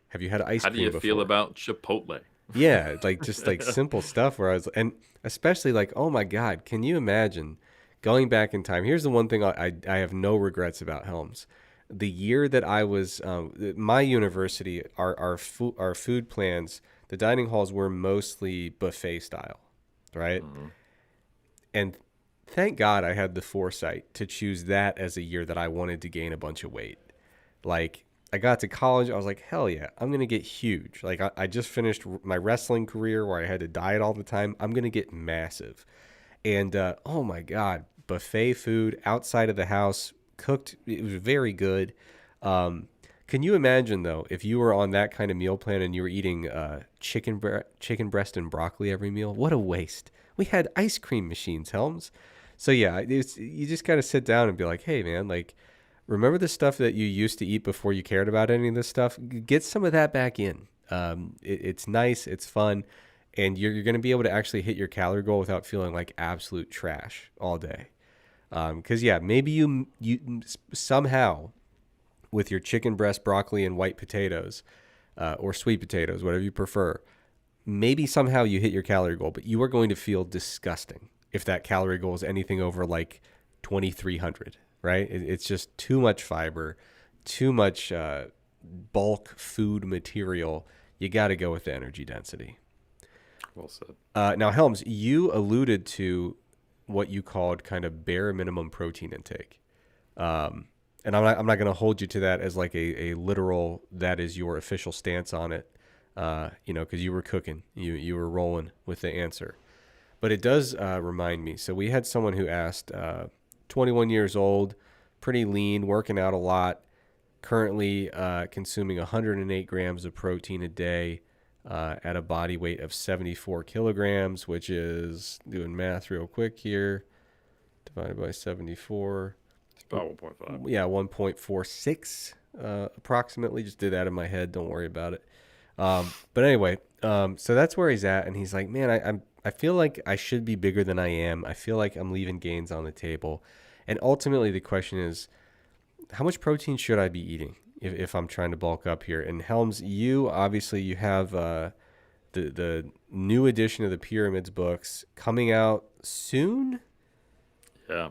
Have you had ice How do cream you feel before?" about Chipotle? Yeah, like just like simple stuff where I was, and especially like, oh my God, can you imagine going back in time? Here's the one thing I have no regrets about Helms. The year that I was, my university, our food plans, the dining halls were mostly buffet style, right? Hmm. And thank God I had the foresight to choose that as a year that I wanted to gain a bunch of weight. Like I got to college, I was like, hell yeah, I'm gonna get huge. Like I just finished my wrestling career where I had to diet all the time. I'm gonna get massive. And oh my god, buffet food outside of the house, cooked. It was very good. Um, can you imagine though if you were on that kind of meal plan and you were eating chicken breast and broccoli every meal? What a waste. We had ice cream machines, Helms. So yeah, you just gotta sit down and be like, hey man, like remember the stuff that you used to eat before you cared about any of this stuff? Get some of that back in. It's nice, it's fun, and you're going to be able to actually hit your calorie goal without feeling like absolute trash all day. Because yeah, maybe you somehow with your chicken breast, broccoli, and white potatoes, or sweet potatoes, whatever you prefer, maybe somehow you hit your calorie goal, but you are going to feel disgusting if that calorie goal is anything over like 2,300, right? It's just too much fiber, too much bulk food material, you got to go with the energy density. Well said. Now, Helms, you alluded to what you called kind of bare minimum protein intake. And I'm not going to hold you to that as like a literal, that is your official stance on it, because you were cooking, you were rolling with the answer. But it does remind me. So we had someone who asked, 21 years old, pretty lean, working out a lot, currently consuming 108 grams of protein a day at a body weight of 74 kilograms, which is, doing math real quick here, divided by 74. It's about 1.5. Yeah, 1.46 approximately. Just did that in my head. Don't worry about it. But anyway, so that's where he's at, and he's like, man, I feel like I should be bigger than I am. I feel like I'm leaving gains on the table. And ultimately, the question is, how much protein should I be eating if I'm trying to bulk up here? And Helms, you obviously you have the new edition of the Pyramids books coming out soon. Yeah.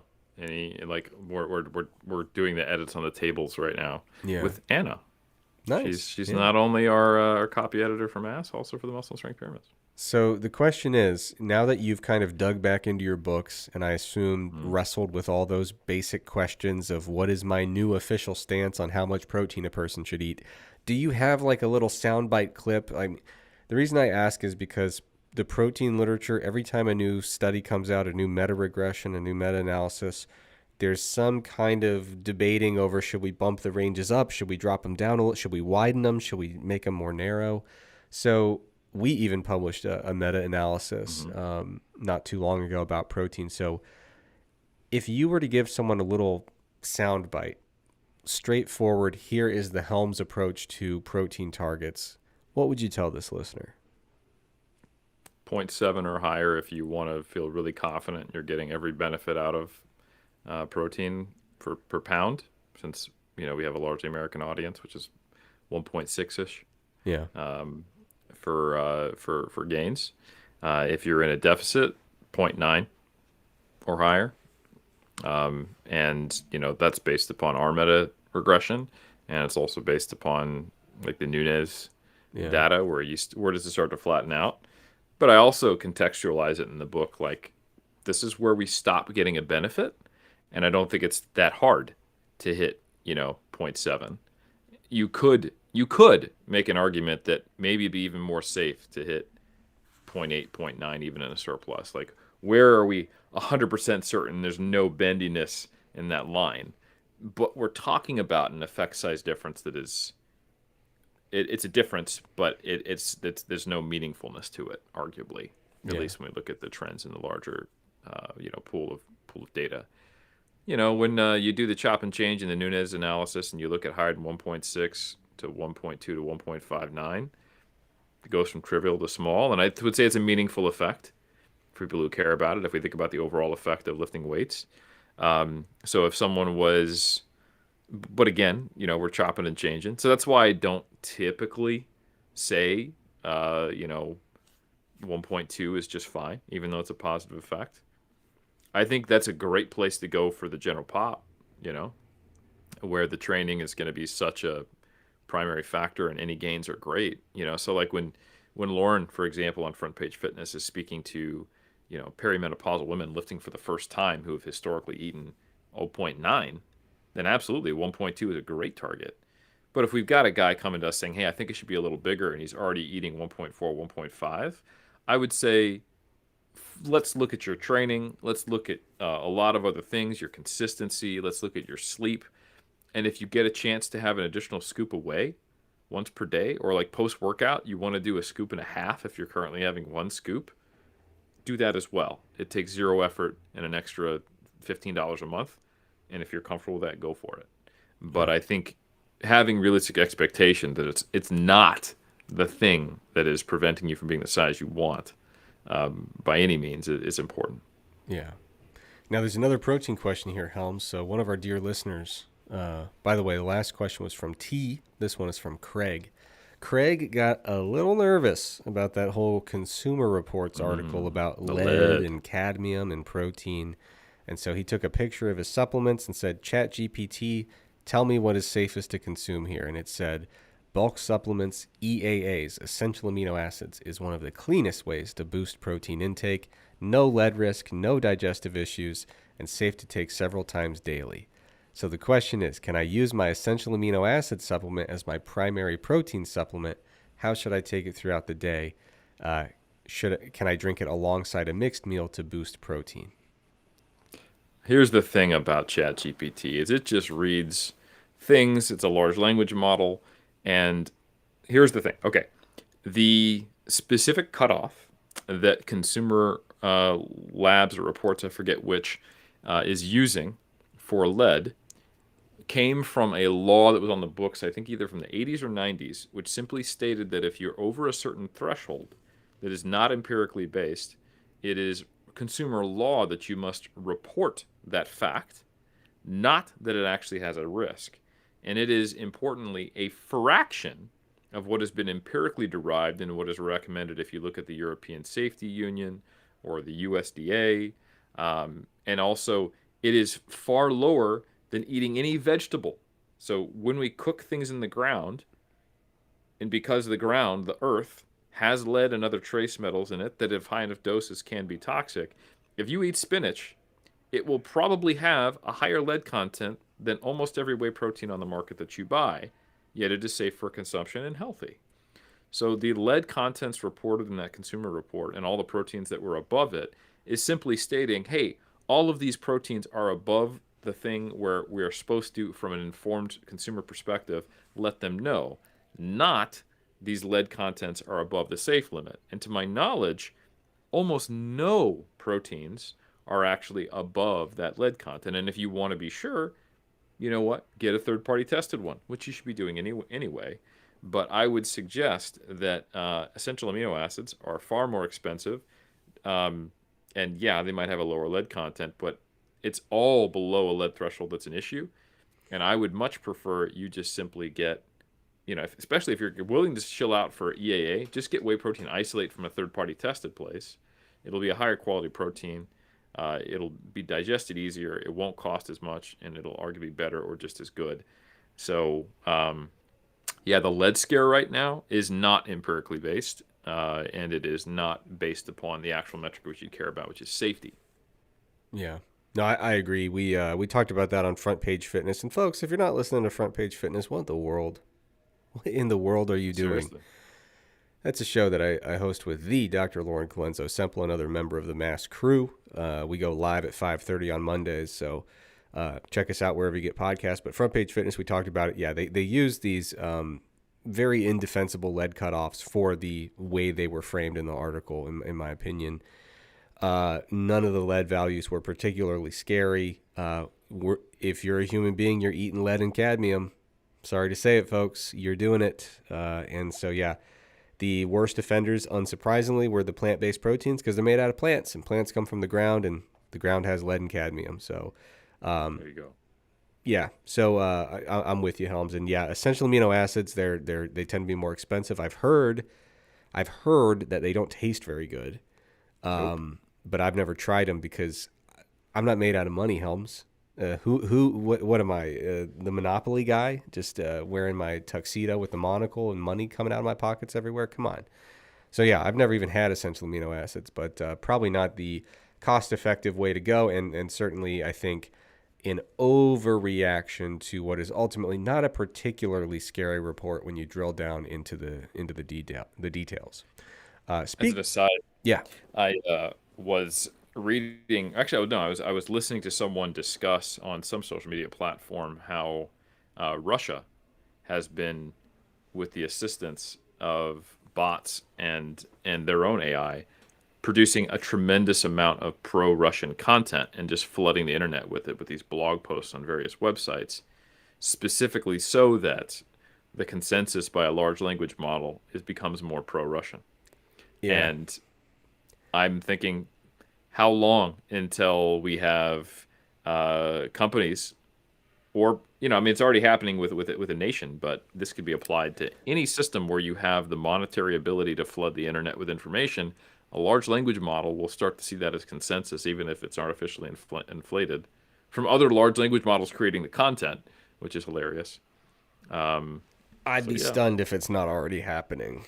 Like we're doing the edits on the tables right now with Anna. Nice. She's not only our copy editor for Mass, also for the Muscle and Strength Pyramids. So the question is, now that you've kind of dug back into your books and I assume wrestled with all those basic questions of what is my new official stance on how much protein a person should eat, do you have like a little soundbite clip? The reason I ask is because the protein literature, every time a new study comes out, a new meta-regression, a new meta-analysis, there's some kind of debating over, should we bump the ranges up? Should we drop them down a little? Should we widen them? Should we make them more narrow? So we even published a meta-analysis not too long ago about protein. So if you were to give someone a little sound bite, straightforward, here is the Helms approach to protein targets, what would you tell this listener? 0.7 or higher if you want to feel really confident you're getting every benefit out of protein per pound, since we have a largely American audience, which is 1.6-ish. Yeah. For gains. If you're in a deficit, 0.9 or higher. And that's based upon our meta regression, and it's also based upon like the Nunes data where does it start to flatten out. But I also contextualize it in the book like, this is where we stop getting a benefit, and I don't think it's that hard to hit 0.7. You could make an argument that maybe it'd be even more safe to hit 0.8, 0.9, even in a surplus. Like, where are we 100% certain there's no bendiness in that line? But we're talking about an effect size difference that is, it's a difference, but it's there's no meaningfulness to it, arguably. At least when we look at the trends in the larger, pool of data. When you do the chop and change in the Nunes analysis, and you look at higher than 1.6 to 1.2 to 1.59, it goes from trivial to small, and I would say it's a meaningful effect for people who care about it. If we think about the overall effect of lifting weights, so if someone was, but again, we're chopping and changing, so that's why I don't typically say, 1.2 is just fine, even though it's a positive effect. I think that's a great place to go for the general pop, where the training is going to be such a primary factor and any gains are great. So like when Lauren, for example, on Front Page Fitness is speaking to, perimenopausal women lifting for the first time who have historically eaten 0.9, then absolutely 1.2 is a great target. But if we've got a guy coming to us saying, hey, I think it should be a little bigger, and he's already eating 1.4, 1.5, I would say, let's look at your training. Let's look at a lot of other things, your consistency. Let's look at your sleep. And if you get a chance to have an additional scoop away once per day, or like post-workout, you want to do a scoop and a half if you're currently having one scoop, do that as well. It takes zero effort and an extra $15 a month. And if you're comfortable with that, go for it. But I think having realistic expectation that it's not the thing that is preventing you from being the size you want by any means is important. Yeah. Now there's another protein question here, Helms. So one of our dear listeners, by the way, the last question was from T. This one is from Craig. Craig got a little nervous about that whole Consumer Reports article about lead and cadmium and protein. And so he took a picture of his supplements and said, ChatGPT, tell me what is safest to consume here. And it said bulk supplements, EAAs, essential amino acids, is one of the cleanest ways to boost protein intake, no lead risk, no digestive issues, and safe to take several times daily. So the question is, can I use my essential amino acid supplement as my primary protein supplement? How should I take it throughout the day? Can I drink it alongside a mixed meal to boost protein? Here's the thing about ChatGPT is it just reads things. It's a large language model. And here's the thing. Okay. The specific cutoff that consumer labs or reports, I forget which, is using for lead came from a law that was on the books, I think either from the 80s or 90s, which simply stated that if you're over a certain threshold that is not empirically based, it is consumer law that you must report that fact, not that it actually has a risk. And it is importantly a fraction of what has been empirically derived and what is recommended if you look at the European Safety Union or the USDA. And also, it is far lower than eating any vegetable. So when we cook things in the ground, and because the ground, the earth, has lead and other trace metals in it that, if high enough doses, can be toxic, if you eat spinach, it will probably have a higher lead content than almost every whey protein on the market that you buy, yet it is safe for consumption and healthy. So the lead contents reported in that consumer report and all the proteins that were above it is simply stating, hey, all of these proteins are above the thing where we are supposed to, from an informed consumer perspective, let them know, not these lead contents are above the safe limit. And to my knowledge, almost no proteins are actually above that lead content. And if you want to be sure, you know what? Get a third-party tested one, which you should be doing anyway. But I would suggest that essential amino acids are far more expensive. And yeah, they might have a lower lead content, but it's all below a lead threshold that's an issue. And I would much prefer you just simply get, especially if you're willing to chill out for EAA, just get whey protein isolate from a third-party tested place. It'll be a higher quality protein. It'll be digested easier. It won't cost as much, and it'll arguably be better or just as good. So, yeah, the lead scare right now is not empirically based, and it is not based upon the actual metric which you care about, which is safety. Yeah. No, I agree. We talked about that on Front Page Fitness. And folks, if you're not listening to Front Page Fitness, what in the world are you doing? Seriously. That's a show that I host with the Dr. Lauren Colenso Semple, another member of the Mass Crew. We go live at 5:30 on Mondays, so check us out wherever you get podcasts. But Front Page Fitness, we talked about it. Yeah, they use these very indefensible lead cutoffs for the way they were framed in the article, in my opinion. None of the lead values were particularly scary. If you're a human being, you're eating lead and cadmium. Sorry to say it, folks. You're doing it. And so, yeah, the worst offenders, unsurprisingly, were the plant-based proteins because they're made out of plants, and plants come from the ground, and the ground has lead and cadmium. So, There you go. yeah. So I'm with you, Helms. And yeah, essential amino acids, they tend to be more expensive. I've heard that they don't taste very good. Nope. But I've never tried them because I'm not made out of money, Helms. What am I? The Monopoly guy, just wearing my tuxedo with the monocle and money coming out of my pockets everywhere. Come on. So yeah, I've never even had essential amino acids, but probably not the cost-effective way to go, and certainly I think an overreaction to what is ultimately not a particularly scary report when you drill down into the details. As an aside, Yeah. I was reading. Actually, no, I was listening to someone discuss on some social media platform how Russia has been, with the assistance of bots and their own AI, producing a tremendous amount of pro-Russian content and just flooding the internet with it with these blog posts on various websites, specifically so that the consensus by a large language model becomes more pro-Russian. Yeah. And I'm thinking, how long until we have companies, or I mean, it's already happening with a nation, but this could be applied to any system where you have the monetary ability to flood the internet with information. A large language model will start to see that as consensus, even if it's artificially inflated from other large language models creating the content, which is hilarious. I'd So be yeah, stunned if it's not already happening.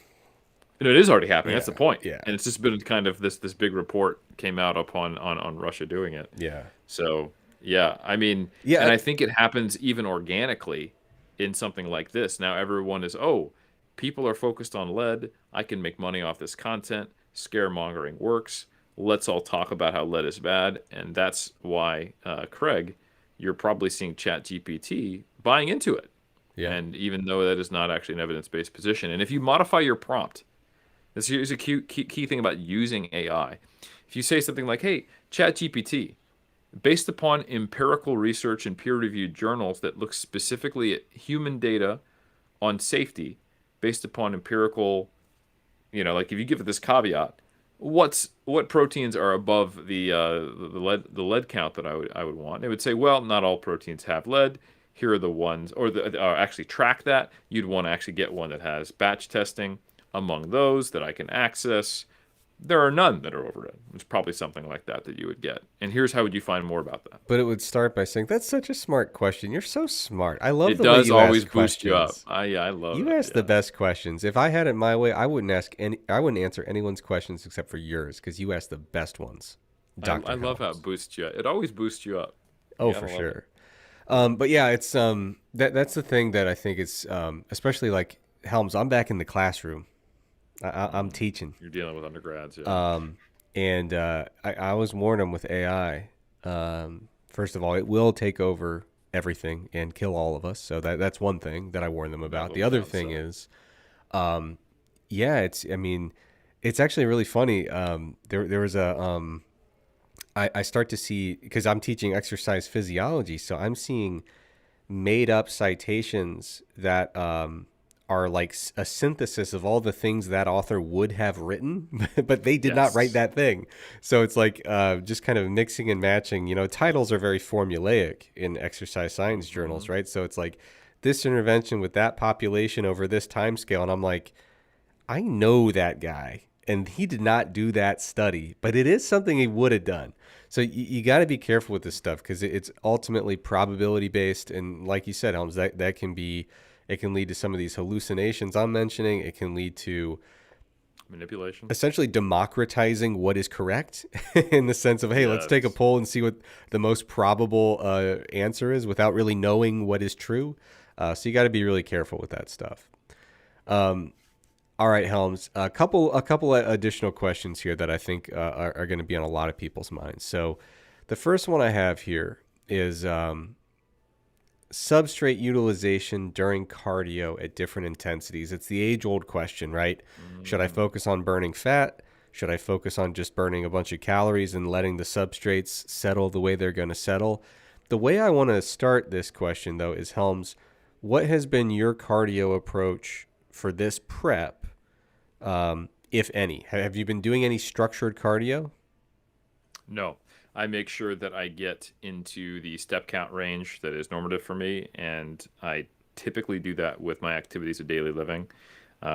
and it is already happening. That's the Yeah, point. yeah, And it's just been kind of this big report came out upon on Russia doing it. yeah, So yeah, I mean, and yeah. I think it happens even organically in something like this. Now everyone is, oh, people are focused on lead. I can make money off this content. Scaremongering works. Let's all talk about how lead is bad, and that's why, Craig, you're probably seeing ChatGPT buying into it. Yeah. And even though that is not actually an evidence-based position, and if you modify your prompt, this is a key thing about using AI. If you say something like, "Hey, ChatGPT, based upon empirical research in peer-reviewed journals that look specifically at human data on safety, based upon empirical, like if you give it this caveat, what proteins are above the lead count that I would want?" It would say, "Well, not all proteins have lead. Here are the ones, or actually track that. You'd want to actually get one that has batch testing among those that I can access. There are none that are over it." It's probably something like that you would get. And here's how would you find more about that. But it would start by saying, "That's such a smart question. You're so smart. I love It the way does you ask always boost you up. questions. I love You it. ask the Yeah. best questions. If I had it my way, I wouldn't answer anyone's questions except for yours because you ask the best ones, I Dr. love how it Helms. boosts you. It always boosts you up. You Oh, gotta for love it. sure. But yeah, it's that's the thing that I think is especially like Helms. I'm back in the classroom. I'm teaching. You're dealing with undergrads, yeah. And I always warn them with AI. First of all, it will take over everything and kill all of us. So that's one thing that I warn them That about. The little other thing downside. is, yeah, I mean, it's actually really funny. There was I start to see, because I'm teaching exercise physiology, so I'm seeing made up citations that are like a synthesis of all the things that author would have written, but they did not write Yes. that thing. So it's like just kind of mixing and matching. Titles are very formulaic in exercise science journals, Hmm. right? So it's like this intervention with that population over this time scale. And I'm like, I know that guy, and he did not do that study, but it is something he would have done. So you got to be careful with this stuff because it's ultimately probability based, and like you said, Helms, that can be, it can lead to some of these hallucinations I'm mentioning. It can lead to Manipulation. essentially democratizing what is correct in the sense of, hey, let's take a Yes. poll and see what the most probable answer is without really knowing what is true. So you got to be really careful with that stuff. All right, Helms. A couple of additional questions here that I think are going to be on a lot of people's minds. So, the first one I have here is substrate utilization during cardio at different intensities. It's the age-old question, right? Should I Mm. focus on burning fat? Should I focus on just burning a bunch of calories and letting the substrates settle the way they're going to settle? The way I want to start this question, though, is Helms, what has been your cardio approach for this prep, if any? Have you been doing any structured cardio? No. I make sure that I get into the step count range that is normative for me, and I typically do that with my activities of daily living.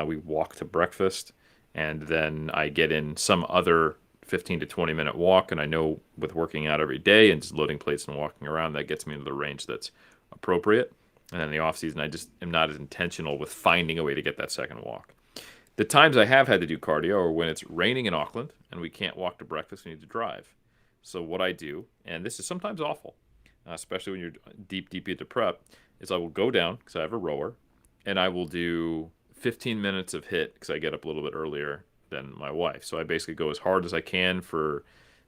We walk to breakfast, and then I get in some other 15 to 20-minute walk. And I know with working out every day and just loading plates and walking around, that gets me into the range that's appropriate. And then in the off season, I just am not as intentional with finding a way to get that second walk. The times I have had to do cardio are when it's raining in Auckland and we can't walk to breakfast, we need to drive. So what I do, and this is sometimes awful, especially when you're deep into prep, is I will go down because I have a rower, and I will do 15 minutes of hit because I get up a little bit earlier than my wife. So I basically go as hard as I can for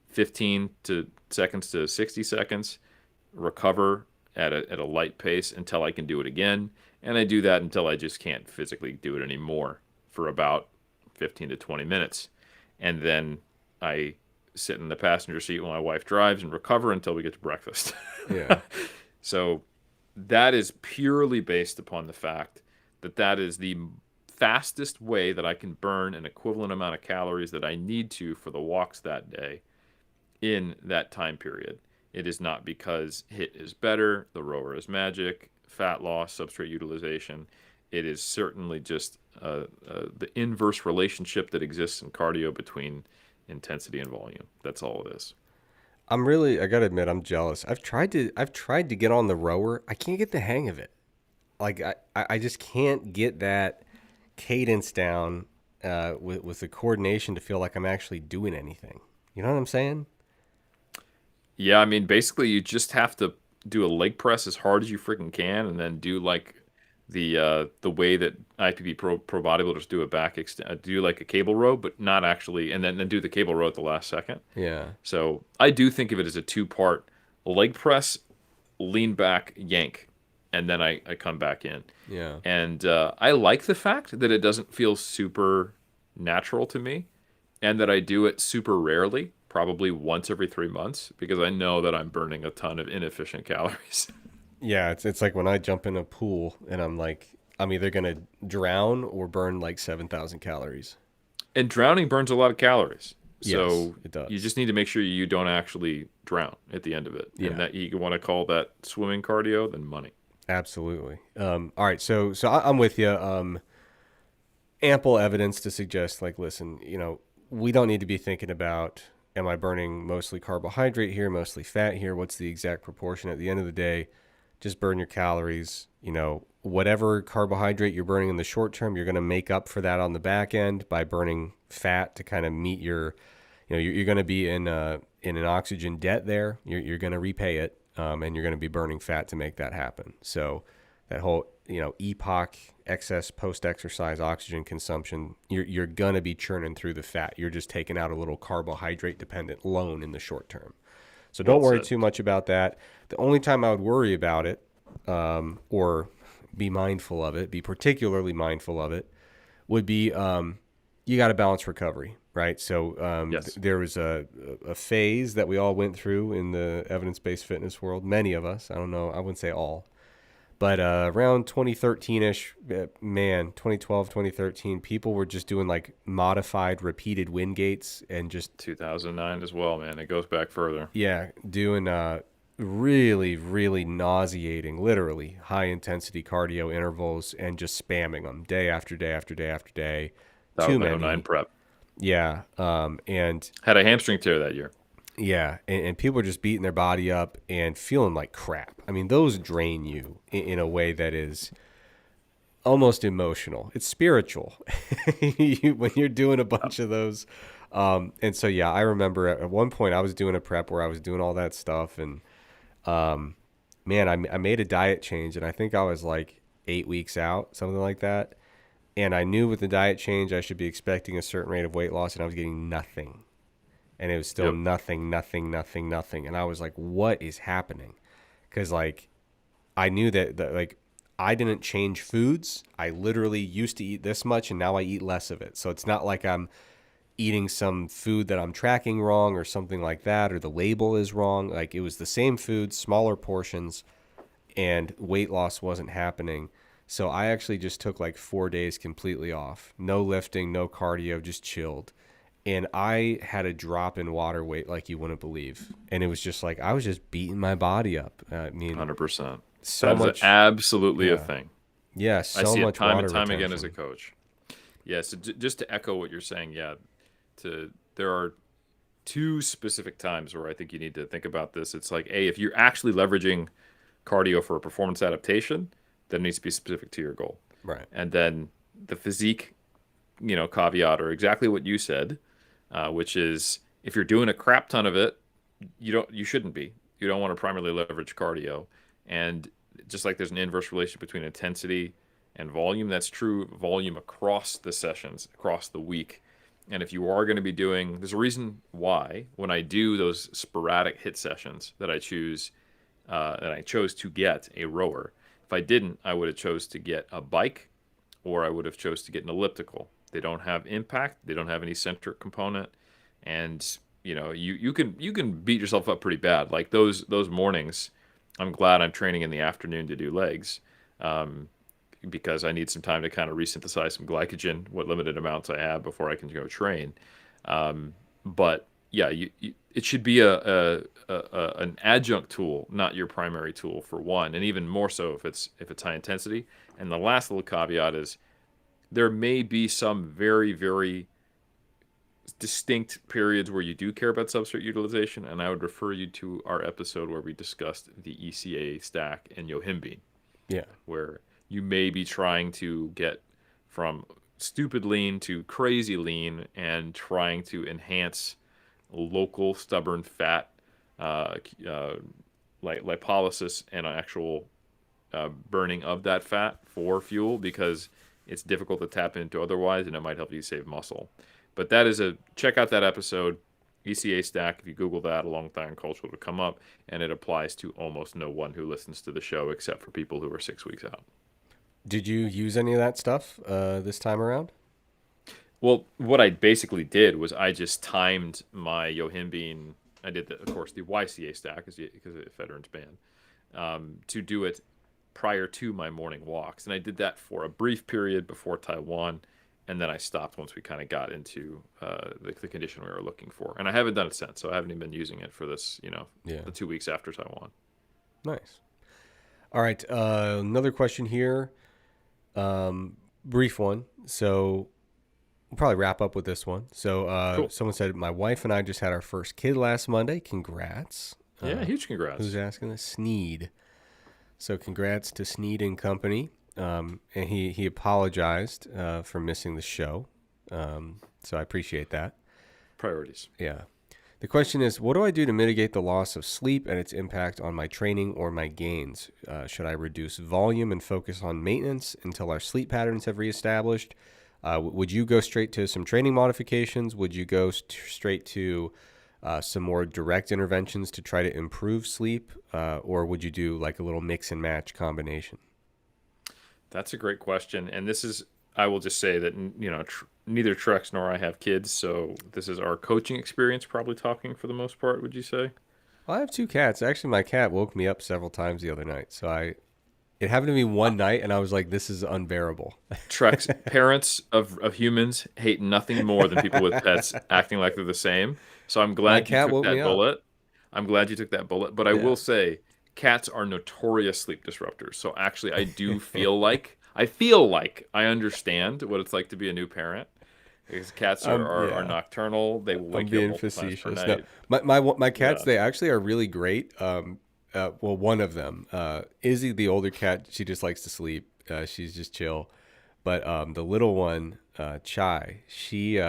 15 to seconds to 60 seconds, recover at a light pace until I can do it again, and I do that until I just can't physically do it anymore for about 15 to 20 minutes, and then I sit in the passenger seat while my wife drives and recover until we get to breakfast. Yeah. So that is purely based upon the fact that that is the fastest way that I can burn an equivalent amount of calories that I need to for the walks that day in that time period. It is not because hit is better, the rower is magic, fat loss, substrate utilization. It is certainly just the inverse relationship that exists in cardio between intensity and volume. That's all it is. I gotta admit, I'm jealous. I've tried to get on the rower. I can't get the hang of it. like I just can't get that cadence down with the coordination to feel like I'm actually doing anything. You know what I'm saying? Yeah, I mean, basically, you just have to do a leg press as hard as you freaking can, and then do like the way that IPP pro bodybuilders do a back extend, do like a cable row, but not actually, and then do the cable row at the last second. Yeah. So I do think of it as a two-part leg press, lean back, yank, and then I come back in. Yeah. And I like the fact that it doesn't feel super natural to me, and that I do it super rarely, probably once every 3 months, because I know that I'm burning a ton of inefficient calories. Yeah, it's like when I jump in a pool and I'm like I'm either gonna drown or burn like 7,000 calories. And drowning burns a lot of calories. Yes, So it you does. just need to make sure you don't actually drown at the end of it. And Yeah, that you want to call that swimming cardio, then money. absolutely. All right, I'm with you. Ample evidence to suggest, like, listen, we don't need to be thinking about, am I burning mostly carbohydrate here, mostly fat here? What's the exact proportion? At the end of the day, just burn your calories. Whatever carbohydrate you're burning in the short term, you're going to make up for that on the back end by burning fat to kind of meet your, you're going to be in an oxygen debt there. You're going to repay it, and you're going to be burning fat to make that happen. So that whole, EPOC, excess post-exercise oxygen consumption, you're going to be churning through the fat. You're just taking out a little carbohydrate dependent loan in the short term. So don't Well worry said. too much about that. The only time I would worry about it, or be mindful of it, be particularly mindful of it, would be you got to balance recovery, right? So Yes. there was a phase that we all went through in the evidence-based fitness world. Many of us, I don't know, I wouldn't say all, but around 2013-ish, man, 2012, 2013, people were just doing like modified repeated wind gates and just 2009 as well, man. It goes back further. yeah, doing really, really nauseating, literally high intensity cardio intervals and just spamming them day after day after day after day. That was Too my '09 many. prep. Yeah. And Had a hamstring tear that year. yeah, and people are just beating their body up and feeling like crap. I mean, those drain you in a way that is almost emotional. It's spiritual when you're doing a bunch of those. And so, yeah, I remember at one point I was doing a prep where I was doing all that stuff. And man, I made a diet change. And I think I was like 8 weeks out, something like that. And I knew with the diet change, I should be expecting a certain rate of weight loss. And I was getting nothing. And it was still Yep. nothing, nothing, nothing, nothing. And I was like, what is happening? Because, like, I knew that like I didn't change foods. I literally used to eat this much and now I eat less of it. So it's not like I'm eating some food that I'm tracking wrong or something like that, or the label is wrong. Like it was the same food, smaller portions, and weight loss wasn't happening. So I actually just took like 4 days completely off. No lifting, no cardio, just chilled. And I had a drop in water weight like you wouldn't believe. And it was just like I was just beating my body up. I mean, 100%. so That is much, absolutely a yeah. thing. Yeah, I so see it much time and water time again as a retention. coach. Yeah, so just to echo what you're saying, yeah, there are two specific times where I think you need to think about this. It's like, A, if you're actually leveraging cardio for a performance adaptation, then it needs to be specific to your goal. Right. And then the physique, caveat or exactly what you said, which is if you're doing a crap ton of it, you shouldn't be. You don't want to primarily leverage cardio. And just like there's an inverse relationship between intensity and volume, that's true volume across the sessions, across the week. And if you are going to be doing, there's a reason why when I do those sporadic hit sessions that I chose to get a rower. If I didn't, I would have chose to get a bike or I would have chose to get an elliptical. They don't have impact. They don't have any centric component, and you can beat yourself up pretty bad. Like those mornings, I'm glad I'm training in the afternoon to do legs, um, because I need some time to kind of resynthesize some glycogen, what limited amounts I have before I can go train. But yeah, it should be an adjunct tool, not your primary tool for one, and even more so if it's high intensity. And the last little caveat is there may be some very, very distinct periods where you do care about substrate utilization, and I would refer you to our episode where we discussed the ECA stack and Yohimbine, Yeah. where you may be trying to get from stupid lean to crazy lean and trying to enhance local stubborn fat, uh, uh, like lipolysis and actual burning of that fat for fuel because it's difficult to tap into otherwise, and it might help you save muscle. But that is a check out that episode, ECA stack. If you Google that along with Iron Culture, it'll come up, and it applies to almost no one who listens to the show except for people who are 6 weeks out. Did you use any of that stuff this time around? Well, what I basically did was I just timed my Yohimbine. I did, of course, the YCA stack because it's a veterans band, to do it prior to my morning walks. And I did that for a brief period before Taiwan. And then I stopped once we kind of got into the condition we were looking for. And I haven't done it since. So I haven't even been using it for this, Yeah. the 2 weeks after Taiwan. Nice. All right. Another question here. Brief one. So we'll probably wrap up with this one. So Cool. someone said, my wife and I just had our first kid last Monday. Congrats. Yeah, huge congrats. Who's asking this? Sneed. So congrats to Sneed and Company. And he apologized for missing the show. So I appreciate that. Priorities. Yeah. The question is, what do I do to mitigate the loss of sleep and its impact on my training or my gains? Should I reduce volume and focus on maintenance until our sleep patterns have reestablished? Would you go straight to some training modifications? Would you go straight to some more direct interventions to try to improve sleep? Or would you do like a little mix and match combination? That's a great question. And this is, I will just say that, neither Trex nor I have kids. So this is our coaching experience, probably talking for the most part, would you say? Well, I have two cats. Actually, my cat woke me up several times the other night. So it happened to me one night and I was like, this is unbearable. Trex, parents of humans hate nothing more than people with pets acting like they're the same. So I'm My glad you cat took woke me that up. bullet. I'm glad you took that bullet. But I Yeah. will say, cats are notorious sleep disruptors. So actually, I feel like I understand what it's like to be a new parent. Because cats are Yeah. nocturnal. They will I'm wake you up being multiple times per facetious. No, night. my cats, Yeah. they actually are really great. Well, one of them, Izzy, the older cat, she just likes to sleep. She's just chill. But the little one, Chai, she's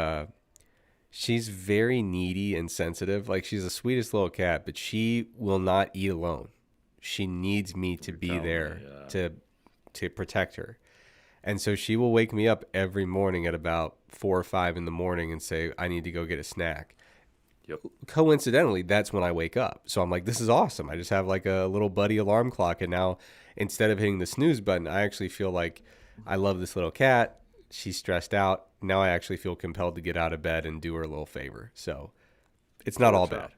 very needy and sensitive. Like she's the sweetest little cat, but she will not eat alone. She needs me to You're be telling me, there to protect her. And so she will wake me up every morning at about 4 or 5 in the morning and say, I need to go get a snack. yep. Coincidentally, that's when I wake up. So I'm like, this is awesome. I just have like a little buddy alarm clock. And now instead of hitting the snooze button, I actually feel like I love this little cat. She's stressed out. Now I actually feel compelled to get out of bed and do her a little favor. So it's It not all works bad. out.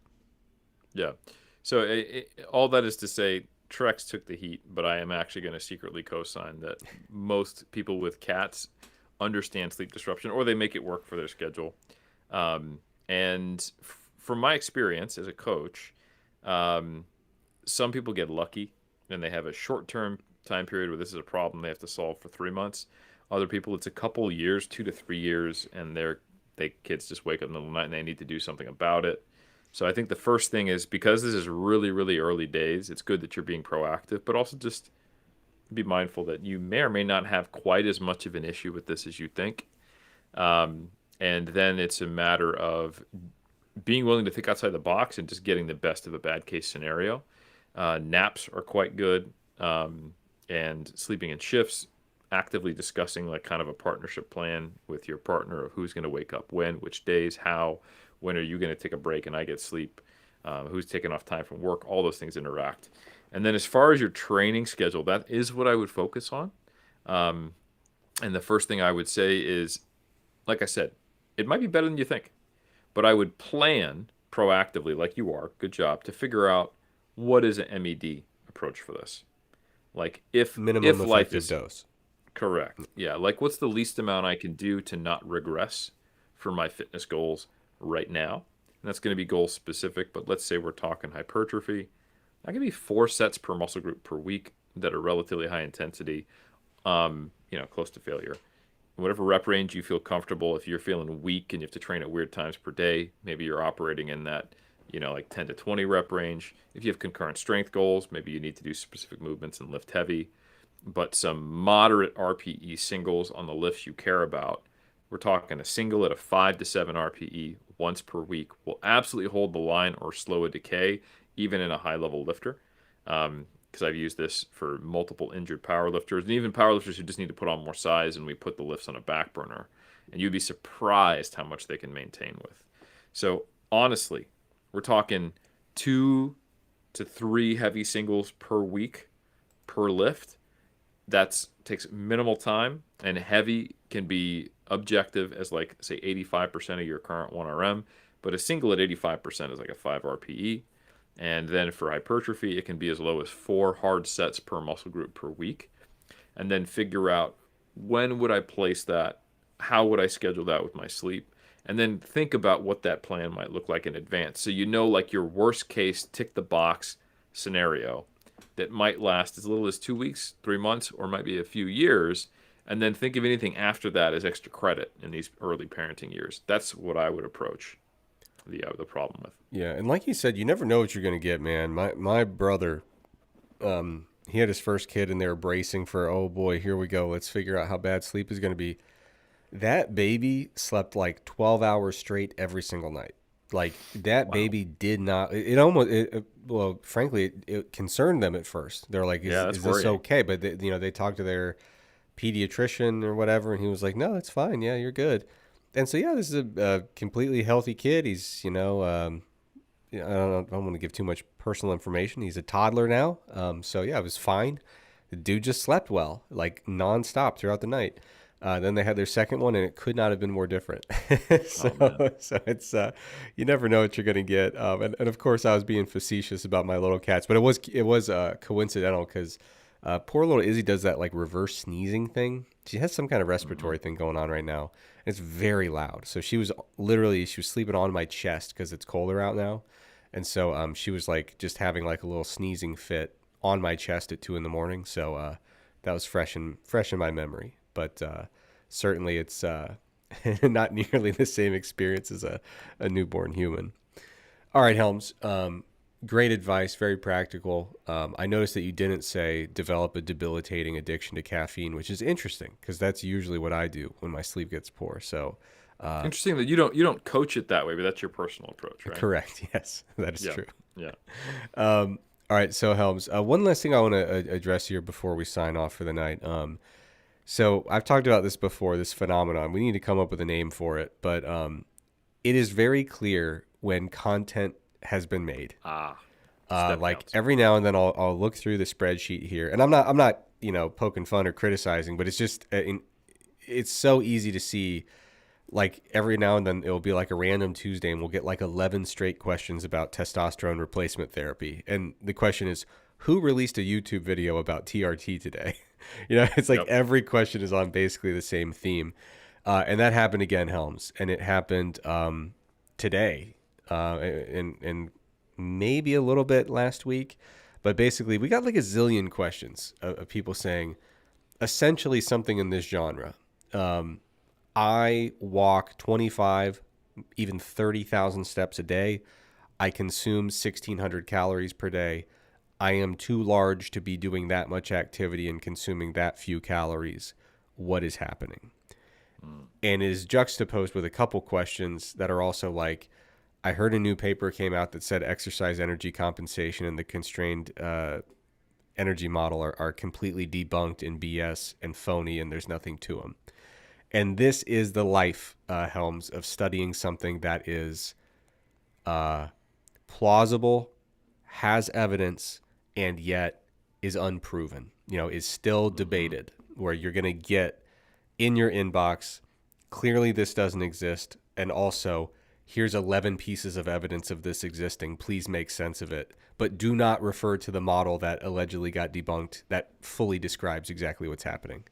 Yeah. So all that is to say, Trex took the heat, but I am actually going to secretly co-sign that most people with cats understand sleep disruption, or they make it work for their schedule. And from my experience as a coach, um, some people get lucky and they have a short-term time period where this is a problem they have to solve for 3 months. Other people, it's a couple years, 2 to 3 years, and they kids just wake up in the middle of the night and they need to do something about it. So I think the first thing is because this is really, really early days, it's good that you're being proactive, but also just be mindful that you may or may not have quite as much of an issue with this as you think. And then it's a matter of being willing to think outside the box and just getting the best of a bad case scenario. Naps are quite good, and sleeping in shifts, actively discussing like kind of a partnership plan with your partner of who's going to wake up when, which days, how, when are you going to take a break and I get sleep, who's taking off time from work, all those things interact. And then as far as your training schedule, that is what I would focus on. Um, and the first thing I would say is, like I said, it might be better than you think, but I would plan proactively, like you are, good job, to figure out what is an MED approach for this. Like if Minimum life effective is dose. correct, yeah, like what's the least amount I can do to not regress for my fitness goals right now? And that's going to be goal specific, but let's say we're talking hypertrophy. That can be 4 sets per muscle group per week that are relatively high intensity, close to failure. Whatever rep range you feel comfortable. If you're feeling weak and you have to train at weird times per day, maybe you're operating in that, like 10 to 20 rep range. If you have concurrent strength goals, maybe you need to do specific movements and lift heavy. but some moderate RPE singles on the lifts you care about. We're talking a single at a 5 to 7 RPE once per week will absolutely hold the line or slow a decay, even in a high level lifter. Because I've used this for multiple injured powerlifters and even powerlifters who just need to put on more size, and we put the lifts on a back burner. And you'd be surprised how much they can maintain with. So, honestly, we're talking 2 to 3 heavy singles per week per lift. That's takes minimal time, and heavy can be objective as like say 85% of your current 1RM, but a single at 85% is like a 5 RPE. And then for hypertrophy, it can be as low as 4 hard sets per muscle group per week. And then figure out when would I place that? How would I schedule that with my sleep? And then think about what that plan might look like in advance. So you know, like your worst case tick the box scenario that might last as little as 2 weeks, 3 months, or might be a few years. And then think of anything after that as extra credit in these early parenting years. That's what I would approach the problem with. Yeah, and like you said, you never know what you're gonna get, man. My brother, he had his first kid, and they were bracing for, oh boy, here we go. Let's figure out how bad sleep is gonna be. That baby slept like 12 hours straight every single night. Like that Wow. baby did not. It almost. Well, frankly, it concerned them at first. They're like, Yeah, is that's this worrying. okay?" But they talked to their pediatrician or whatever, and he was like, "No, it's fine. Yeah, you're good." And so yeah, this is a completely healthy kid. He's yeah, I don't want to give too much personal information. He's a toddler now. So yeah, it was fine. The dude just slept well, like nonstop throughout the night. Then they had their second one, and it could not have been more different. Oh man. So it's you never know what you're gonna get. And of course, I was being facetious about my little cats, but it was coincidental because poor little Izzy does that like reverse sneezing thing. She has some kind of Hmm. respiratory thing going on right now. It's very loud. So she was sleeping on my chest because it's colder out now, and so she was like just having like a little sneezing fit on my chest at 2 in the morning. So that was fresh in my memory. But certainly it's not nearly the same experience as a newborn human. All right, Helms. Great advice, very practical. I noticed that you didn't say develop a debilitating addiction to caffeine, which is interesting because that's usually what I do when my sleep gets poor. So, Interesting that you don't coach it that way, but that's your personal approach, right? correct. Yes, that is Yeah. true. Yeah. All right, so Helms, one last thing I want to address here before we sign off for the night. So I've talked about this before, this phenomenon. We need to come up with a name for it, but it is very clear when content has been made. Ah, step Like counts. every now and then I'll look through the spreadsheet here, and I'm not poking fun or criticizing, but it's just it's so easy to see. Like every now and then it'll be like a random Tuesday, and we'll get like 11 straight questions about testosterone replacement therapy, and the question is, who released a YouTube video about TRT today? It's like Yep. every question is on basically the same theme, and that happened again, Helms, and it happened today, and maybe a little bit last week, but basically we got like a zillion questions of people saying essentially something in this genre. I walk 25, even 30,000 steps a day. I consume 1,600 calories per day. I am too large to be doing that much activity and consuming that few calories. What is happening? Mm. And is juxtaposed with a couple questions that are also like, I heard a new paper came out that said exercise energy compensation and the constrained energy model are completely debunked in BS and phony, and there's nothing to them. And this is the life, Helms, of studying something that is plausible, has evidence, and yet is unproven, is still Hmm. debated, where you're going to get in your inbox, clearly this doesn't exist. And also, here's 11 pieces of evidence of this existing. Please make sense of it. But do not refer to the model that allegedly got debunked that fully describes exactly what's happening.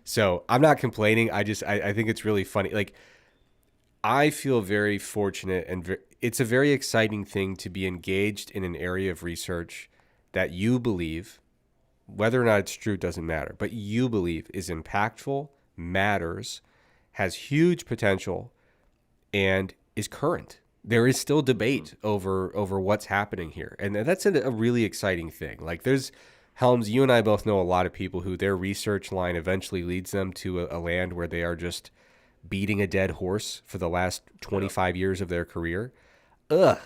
So I'm not complaining. I think it's really funny. Like I feel very fortunate, and it's a very exciting thing to be engaged in an area of research that you believe, whether or not it's true doesn't matter, but you believe is impactful, matters, has huge potential, and is current. There is still Hmm. debate over what's happening here, and that's a really exciting thing. Like Helms, you and I both know a lot of people who their research line eventually leads them to a land where they are just beating a dead horse for the last Yep. 25 years of their career. Ugh,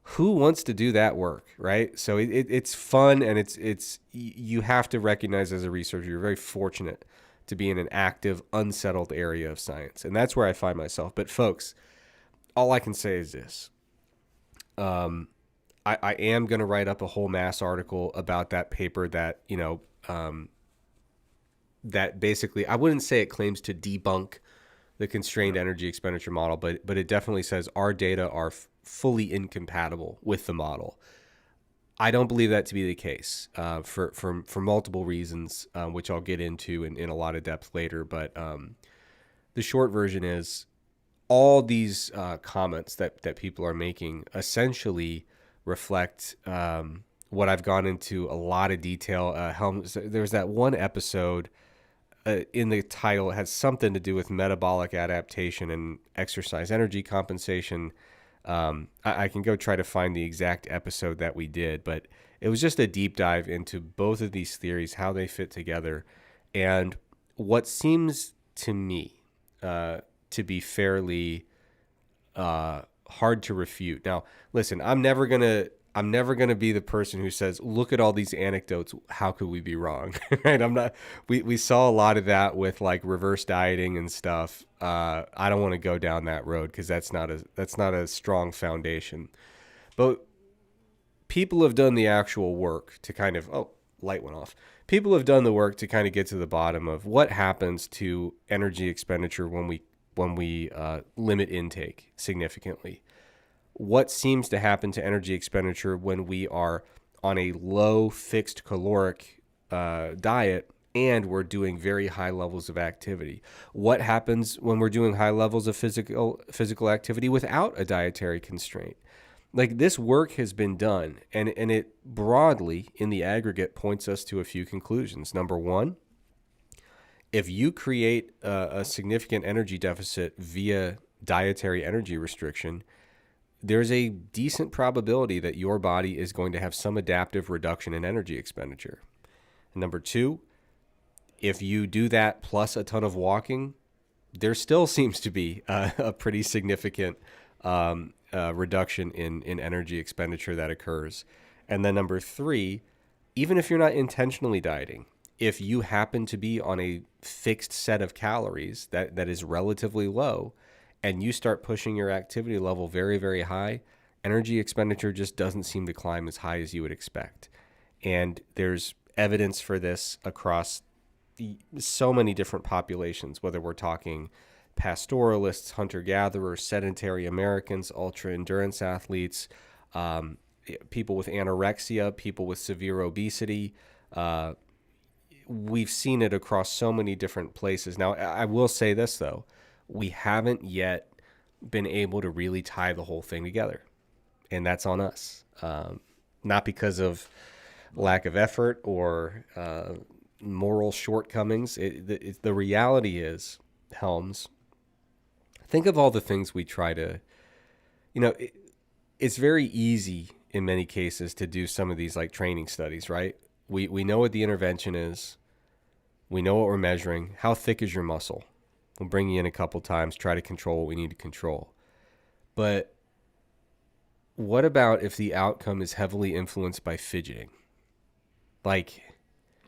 who wants to do that work, right? So it's fun, and you have to recognize as a researcher, you're very fortunate to be in an active, unsettled area of science, and that's where I find myself. But folks, all I can say is this: I am going to write up a whole mass article about that paper that that basically, I wouldn't say it claims to debunk the constrained Yep. energy expenditure model, but it definitely says our data are fully incompatible with the model. I don't believe that to be the case for multiple reasons, which I'll get into in a lot of depth later. But the short version is all these comments that people are making essentially reflect what I've gone into a lot of detail. Helms, there's that one episode in the title. It has something to do with metabolic adaptation and exercise energy compensation. I can go try to find the exact episode that we did, but it was just a deep dive into both of these theories, how they fit together, and what seems to me to be fairly hard to refute. Now, listen, I'm never gonna be the person who says, "Look at all these anecdotes. How could we be wrong?" Right? I'm not. We saw a lot of that with like reverse dieting and stuff. I don't want to go down that road because that's not a strong foundation. But people have done the actual work to kind of light went off. People have done the work to kind of get to the bottom of what happens to energy expenditure when we limit intake significantly. What seems to happen to energy expenditure when we are on a low fixed caloric diet and we're doing very high levels of activity? What happens when we're doing high levels of physical activity without a dietary constraint? Like, this work has been done, and it broadly in the aggregate points us to a few conclusions. Number one, if you create a significant energy deficit via dietary energy restriction, there's a decent probability that your body is going to have some adaptive reduction in energy expenditure. And number two, if you do that plus a ton of walking, there still seems to be a pretty significant reduction in energy expenditure that occurs. And then number three, even if you're not intentionally dieting, if you happen to be on a fixed set of calories that is relatively low, and you start pushing your activity level very, very high, energy expenditure just doesn't seem to climb as high as you would expect. And there's evidence for this across so many different populations, whether we're talking pastoralists, hunter-gatherers, sedentary Americans, ultra-endurance athletes, people with anorexia, people with severe obesity. We've seen it across so many different places. Now, I will say this, though. We haven't yet been able to really tie the whole thing together, and that's on us. Not because of lack of effort or moral shortcomings. The reality is, Helms, think of all the things we try to, it's very easy in many cases to do some of these like training studies, right? We know what the intervention is. We know what we're measuring. How thick is your muscle? We'll bring you in a couple times, try to control what we need to control. But what about if the outcome is heavily influenced by fidgeting? Like,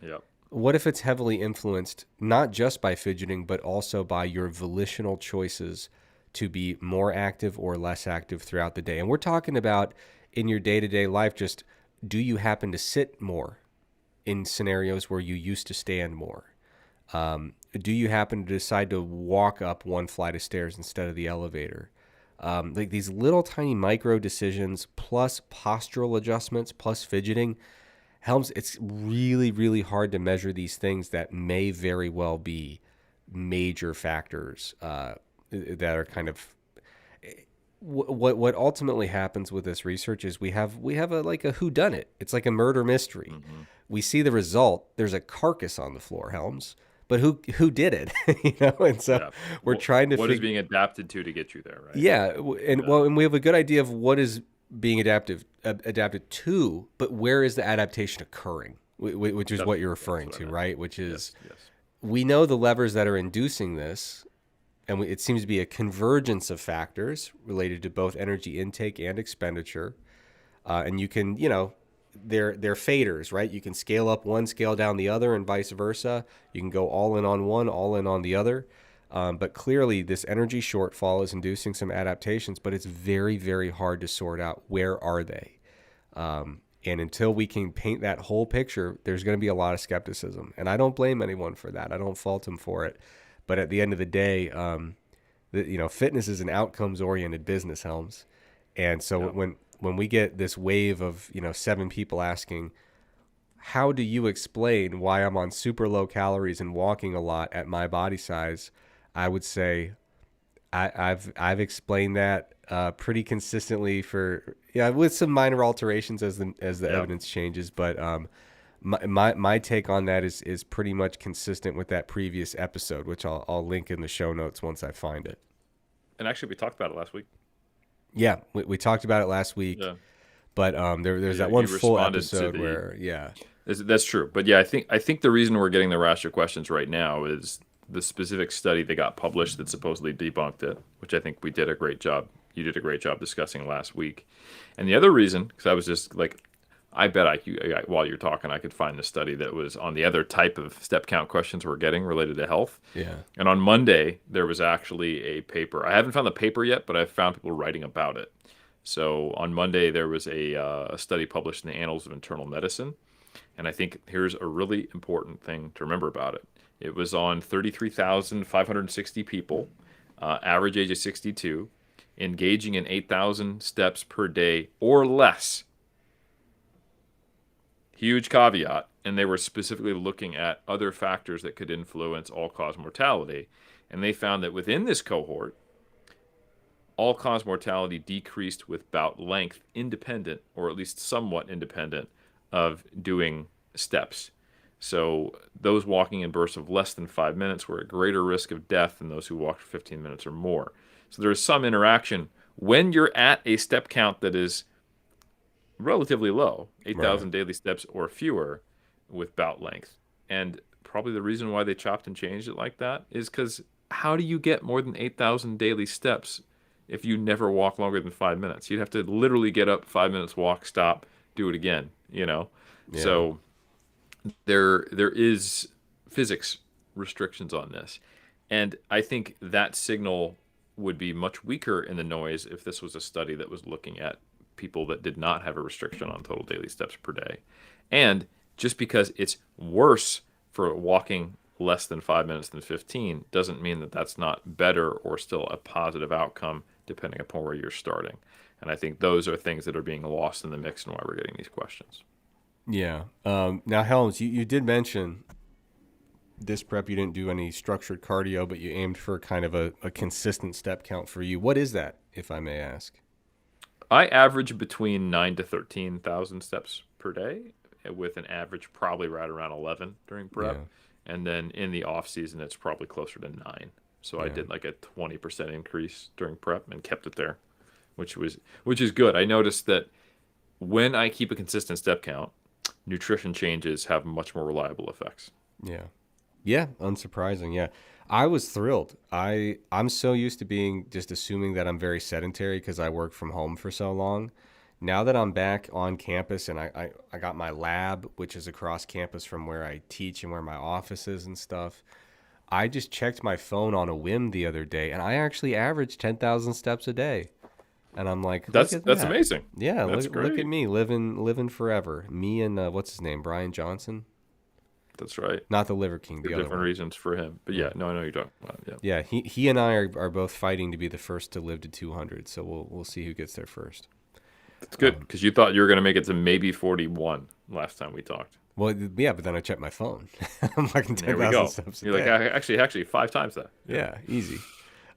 Yep. what if it's heavily influenced not just by fidgeting, but also by your volitional choices to be more active or less active throughout the day? And we're talking about in your day-to-day life, just do you happen to sit more in scenarios where you used to stand more? Do you happen to decide to walk up one flight of stairs instead of the elevator? Like these little tiny micro decisions plus postural adjustments plus fidgeting. Helms, it's really, really hard to measure these things that may very well be major factors that are kind of what ultimately happens with this research is we have a like a whodunit. It's like a murder mystery. Mm-hmm. We see the result. There's a carcass on the floor, Helms, but who did it? And so Yeah. we're trying to What is figure. being adapted to get you there, right? Yeah, and Yeah. well, and we have a good idea of what is being adapted to, but where is the adaptation occurring? which is what you're That's referring what I to, meant. right? Which is, Yes, yes. we know the levers that are inducing this, and it seems to be a convergence of factors related to both energy intake and expenditure. And you can, they're faders, right? You can scale up one, scale down the other, and vice versa. You can go all in on one, all in on the other. But clearly, this energy shortfall is inducing some adaptations, but it's very, very hard to sort out where are they. And until we can paint that whole picture, there's going to be a lot of skepticism. And I don't blame anyone for that. I don't fault them for it. But at the end of the day, fitness is an outcomes-oriented business, Helms. And so Yeah. when we get this wave of 7 people asking, how do you explain why I'm on super low calories and walking a lot at my body size? I would say I've explained that pretty consistently with some minor alterations as the Yeah. evidence changes, but my take on that is pretty much consistent with that previous episode, which I'll link in the show notes once I find it. And actually, we talked about it last week. Yeah, we talked about it last week, Yeah. but there's that one You full responded to episode the. where That's true. But yeah, I think the reason we're getting the rash of questions right now is the specific study that got published that supposedly debunked it, which I think we did a great job. You did a great job discussing last week. And the other reason, because I was just like, I bet while you're talking, I could find the study that was on the other type of step count questions we're getting related to health. yeah, And on Monday, there was actually a paper. I haven't found the paper yet, but I've found people writing about it. So on Monday, there was a study published in the Annals of Internal Medicine. And I think here's a really important thing to remember about it. It was on 33,560 people, average age of 62, engaging in 8,000 steps per day or less. Huge caveat. And they were specifically looking at other factors that could influence all-cause mortality. And they found that within this cohort, all-cause mortality decreased with bout length independent, or at least somewhat independent, of doing steps. So those walking in bursts of less than 5 minutes were at greater risk of death than those who walked for 15 minutes or more. So there is some interaction when you're at a step count that is relatively low, right, 8,000 daily steps or fewer, with bout length. And probably the reason why they chopped and changed it like that is because how do you get more than 8,000 daily steps if you never walk longer than 5 minutes? You'd have to literally get up, 5 minutes, walk, stop, do it again. yeah, So there is physics restrictions on this. And I think that signal would be much weaker in the noise if this was a study that was looking at people that did not have a restriction on total daily steps per day. And just because it's worse for walking less than 5 minutes than 15 doesn't mean that that's not better or still a positive outcome depending upon where you're starting. And I think those are things that are being lost in the mix and why we're getting these questions. yeah. Now, Helms, you did mention this prep you didn't do any structured cardio, but you aimed for kind of a consistent step count for you. What is that, if I may ask? I average between 9 to 13,000 steps per day, with an average probably right around 11 during Yeah, prep. And then in the off season, it's probably closer to 9. So I yeah, did like a 20% increase during prep and kept it there, which is good. I noticed that when I keep a consistent step count, nutrition changes have much more reliable effects. yeah. Yeah, unsurprising. Yeah. I was thrilled. I'm so used to being just assuming that I'm very sedentary because I work from home for so long. Now that I'm back on campus and I got my lab, which is across campus from where I teach and where my office is and stuff, I just checked my phone on a whim the other day and I actually averaged 10,000 steps a day. And I'm like, look at That's that. amazing. Yeah, That's look at great. me living forever. Me and what's his name? Brian Johnson? That's right. Not the Liver King, For the other different one. reasons for him. But Yeah. yeah, no, I know what you're talking about. Yeah. Yeah, he and I are both fighting to be the first to live to 200. So we'll see who gets there first. That's good because you thought you were going to make it to maybe 41 last time we talked. Well, yeah, but then I checked my phone. I'm like There we 10,000 go. steps a You're like, day. actually, 5 times that. Yeah. Yeah, easy.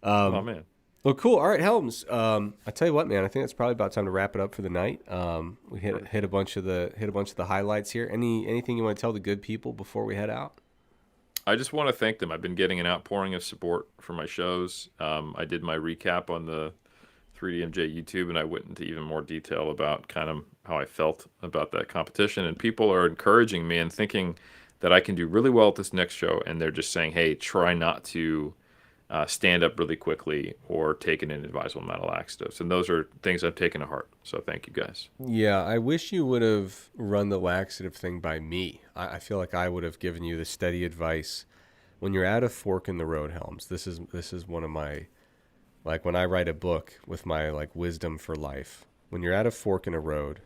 Oh, man. Well, cool. All right, Helms. I tell you what, man. I think it's probably about time to wrap it up for the night. We Sure. hit a bunch of the highlights here. Anything you want to tell the good people before we head out? I just want to thank them. I've been getting an outpouring of support for my shows. I did my recap on the 3DMJ YouTube, and I went into even more detail about kind of how I felt about that competition. And people are encouraging me and thinking that I can do really well at this next show, and they're just saying, "Hey, try not to stand up really quickly or take an inadvisable amount of laxatives." And those are things I've taken to heart. So thank you guys. Yeah, I wish you would have run the laxative thing by me. I feel like I would have given you the steady advice when you're at a fork in the road, Helms. This is one of my, like, when I write a book with my like wisdom for life. When you're at a fork in a road,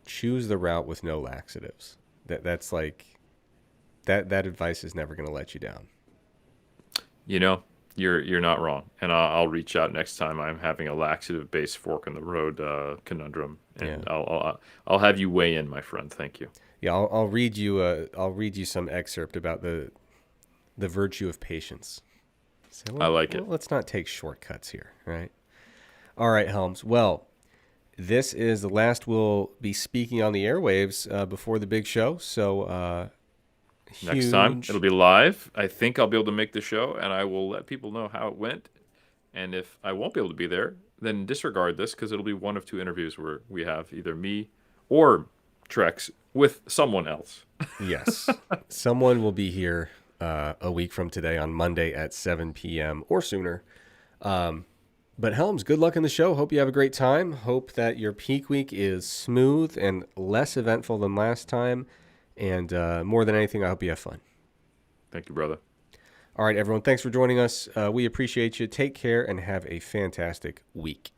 choose the route with no laxatives. That's like that advice is never going to let you down. You know, you're not wrong, and I'll reach out next time I'm having a laxative-based fork in the road conundrum, Yeah. and I'll have you weigh in, my friend. Thank you. Yeah, I'll read you some excerpt about the virtue of patience. So I like it. let's not take shortcuts here, right? All right, Helms. Well, this is the last we'll be speaking on the airwaves before the big show. So Next time huge. it'll be live. I think I'll be able to make the show, and I will let people know how it went. And if I won't be able to be there, then disregard this because it'll be one of two interviews where we have either me or Trex with someone else. Yes, someone will be here a week from today on Monday at 7 p.m. or sooner. But Helms, good luck in the show. Hope you have a great time. Hope that your peak week is smooth and less eventful than last time. And more than anything, I hope you have fun. Thank you, brother. All right, everyone. Thanks for joining us. We appreciate you. Take care and have a fantastic week.